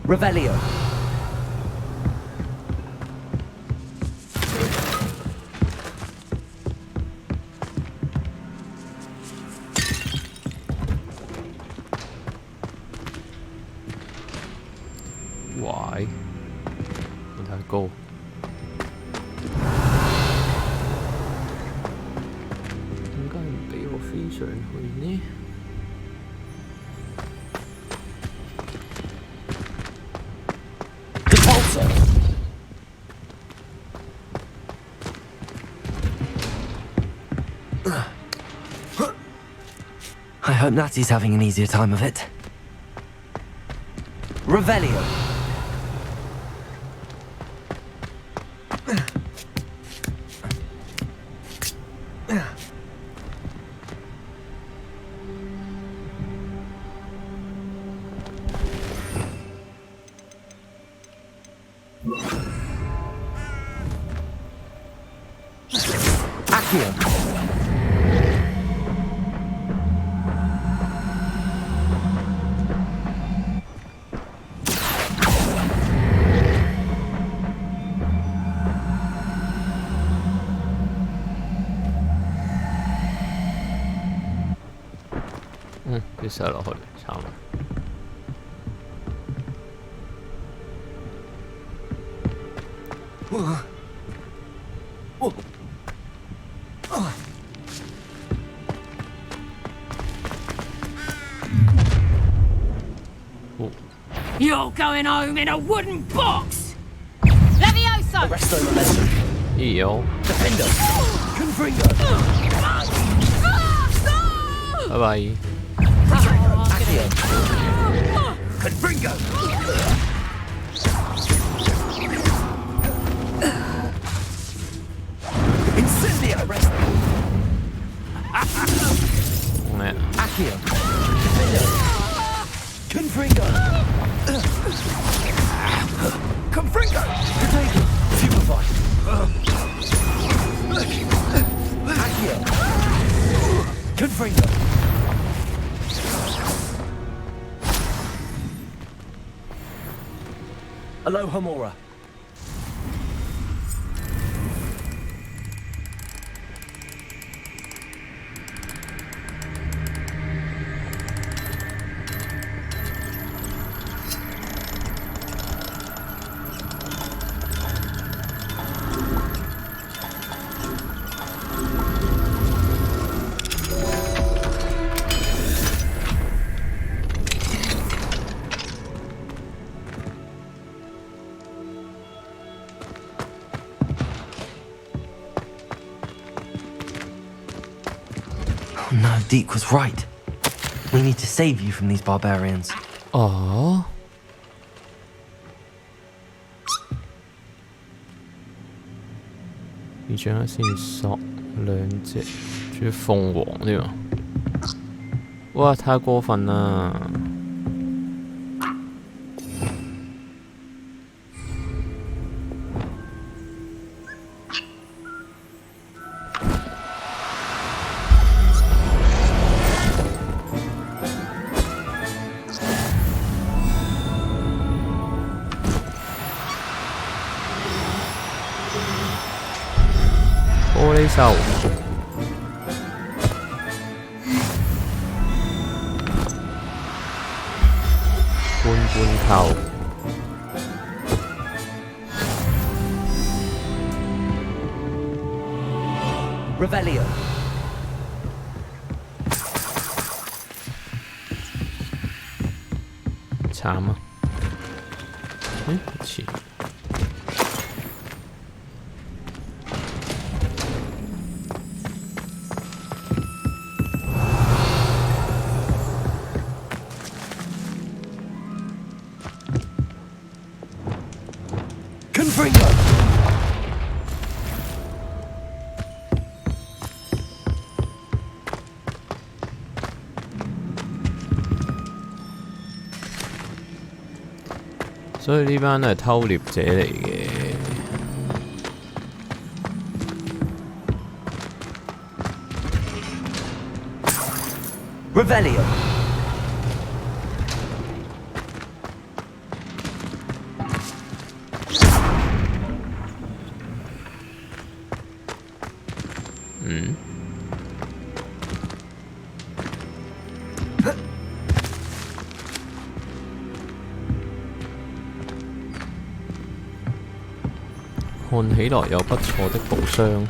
Revelio. Why? 太高。點解唔俾我飛上去呢？ I hope Natty's having an easier time of it. Revelio. Accio. Ừ, 跌晒落去，慘啦！You're going home in a wooden box! Levioso! Arresto Momentum. 咦有， Defender. Confringo. 拜拜。 Accio. Confringo. Incendio. Arresto. Accio. Defender. Confringo. Confringo. Potato. Stupefy. Confringo. Aloha Mora. No, Deke was right. We need to save you from these barbarians. 哦，而掌握線索2隻，仲要鳳凰添啊！哇，太過分啦！玻璃獸，半球， Revelio. 慘啊！唔似。 Confringo. 所以呢班都係偷獵者嚟嘅。Revelio. Ừ. 看起來有不錯的寶箱。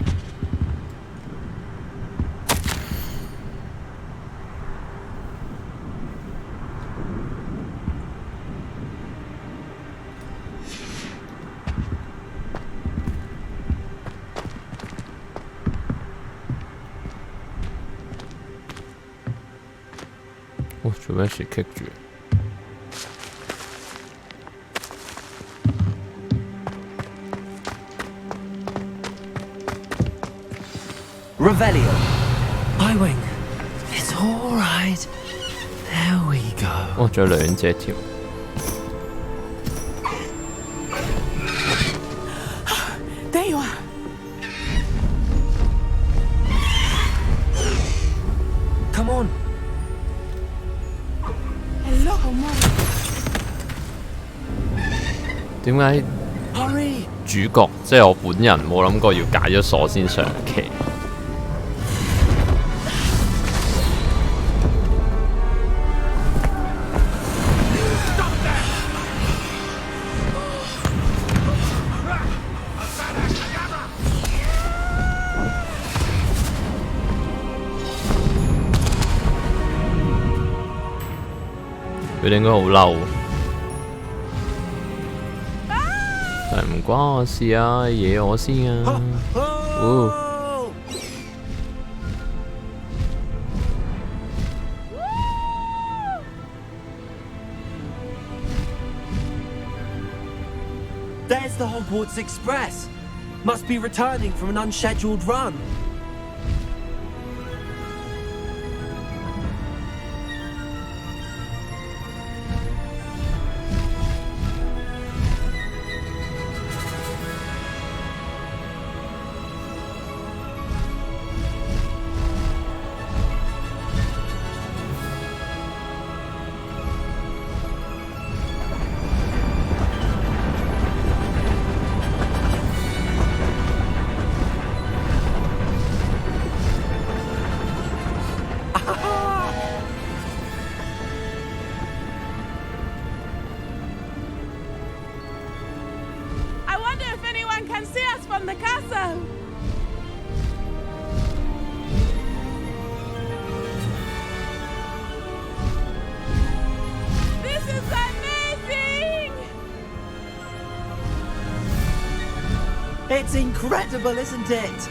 哦，做咩事棘住？ Revelio. Highwing. It's all right. There we go. 哦，仲有2隻添。There you are. Come on. Hello, Mom. 點解 Hurry. 主角即係我本人冇諗過要解咗鎖先上騎？ 佢哋應該好嬲，但係唔關我事啊，惹我先啊！哦， There's the Hogwarts Express. Must be returning from an unscheduled run. the castle! This is amazing! It's incredible, isn't it?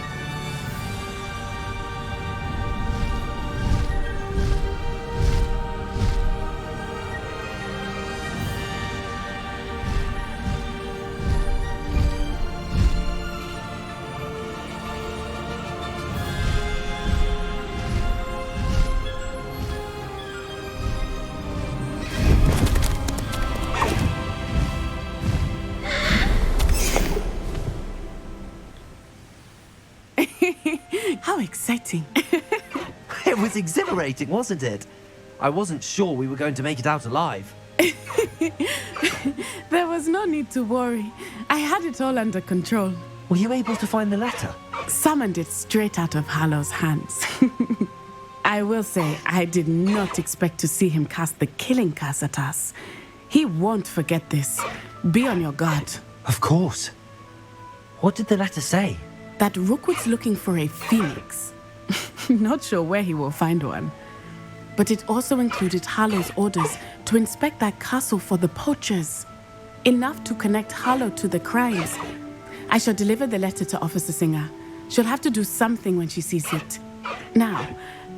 How exciting. It was exhilarating, wasn't it? I wasn't sure we were going to make it out alive. There was no need to worry. I had it all under control. Were you able to find the letter? Summoned it straight out of Hallow's hands. I will say, I did not expect to see him cast the killing curse at us. He won't forget this. Be on your guard. Of course. What did the letter say? That Rookwood's looking for a phoenix. Not sure where he will find one. But it also included Hallow's orders to inspect that castle for the poachers. Enough to connect Hallow to the crimes. I shall deliver the letter to Officer Singer. She'll have to do something when she sees it. Now,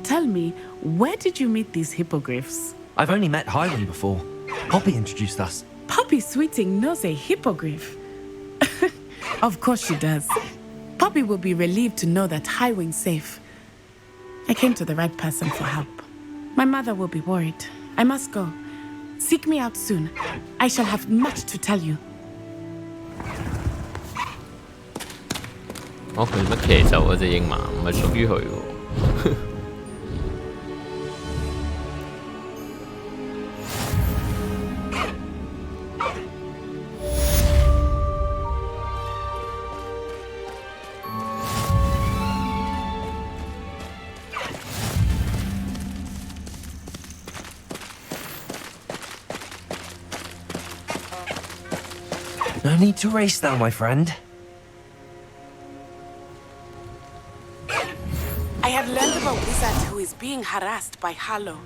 tell me, where did you meet these hippogriffs? I've only met Highwing before. Poppy introduced us. Poppy Sweeting knows a hippogriff. Of course she does. Poppy will be relieved to know that Highwing's safe. I came to the right person for help. My mother will be worried. I must go. Seek me out soon. I shall have much to tell you. 佢乜騎走嗰隻鷹馬唔係屬於佢喎。No need to race now, my friend. I have learned of a wizard who is being harassed by Hallow.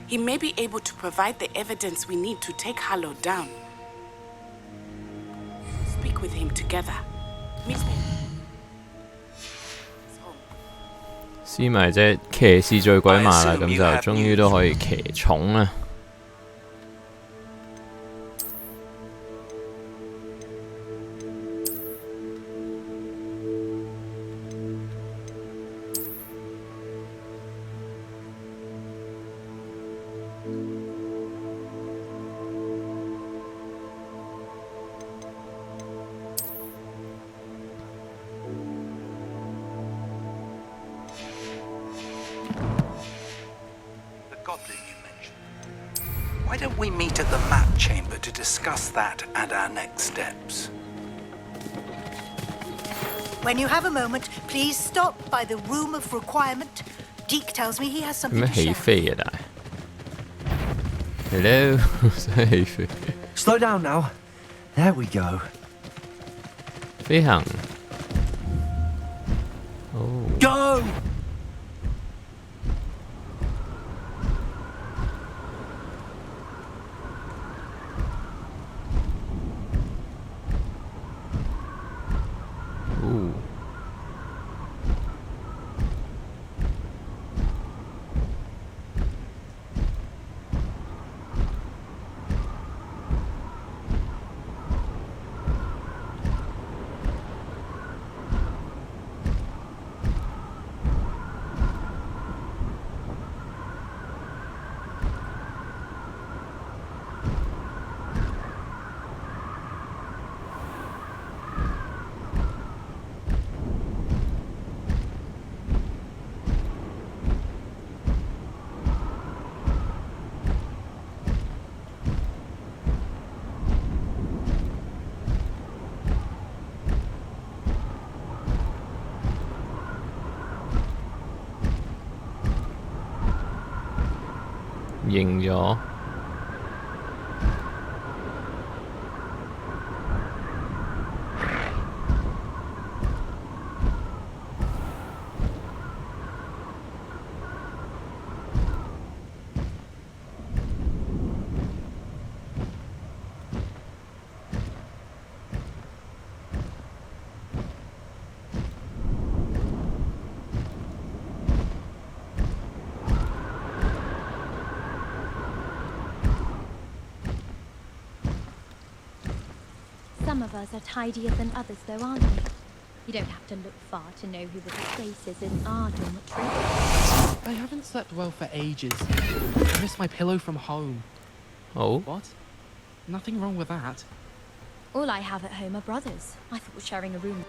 He may be able to provide the evidence we need to take Hallow down. Speak with him together. Meet me. 試埋隻騎士最鬼馬啦，咁就終於都可以騎重啦。Why don't we meet at the map chamber to discuss that and our next steps? When you have a moment, please stop by the Room of Requirement. Deke tells me he has something to share. 起飛嘅但係 ，Hello， 想起飛。Slow down now. There we go. 飛行。Go!認咗。Some of us are tidier than others, though, aren't we? You don't have to look far to know who the disgrace is in our dormitory. I haven't slept well for ages. I missed my pillow from home. Oh? What? Nothing wrong with that. All I have at home are brothers. I thought sharing a room...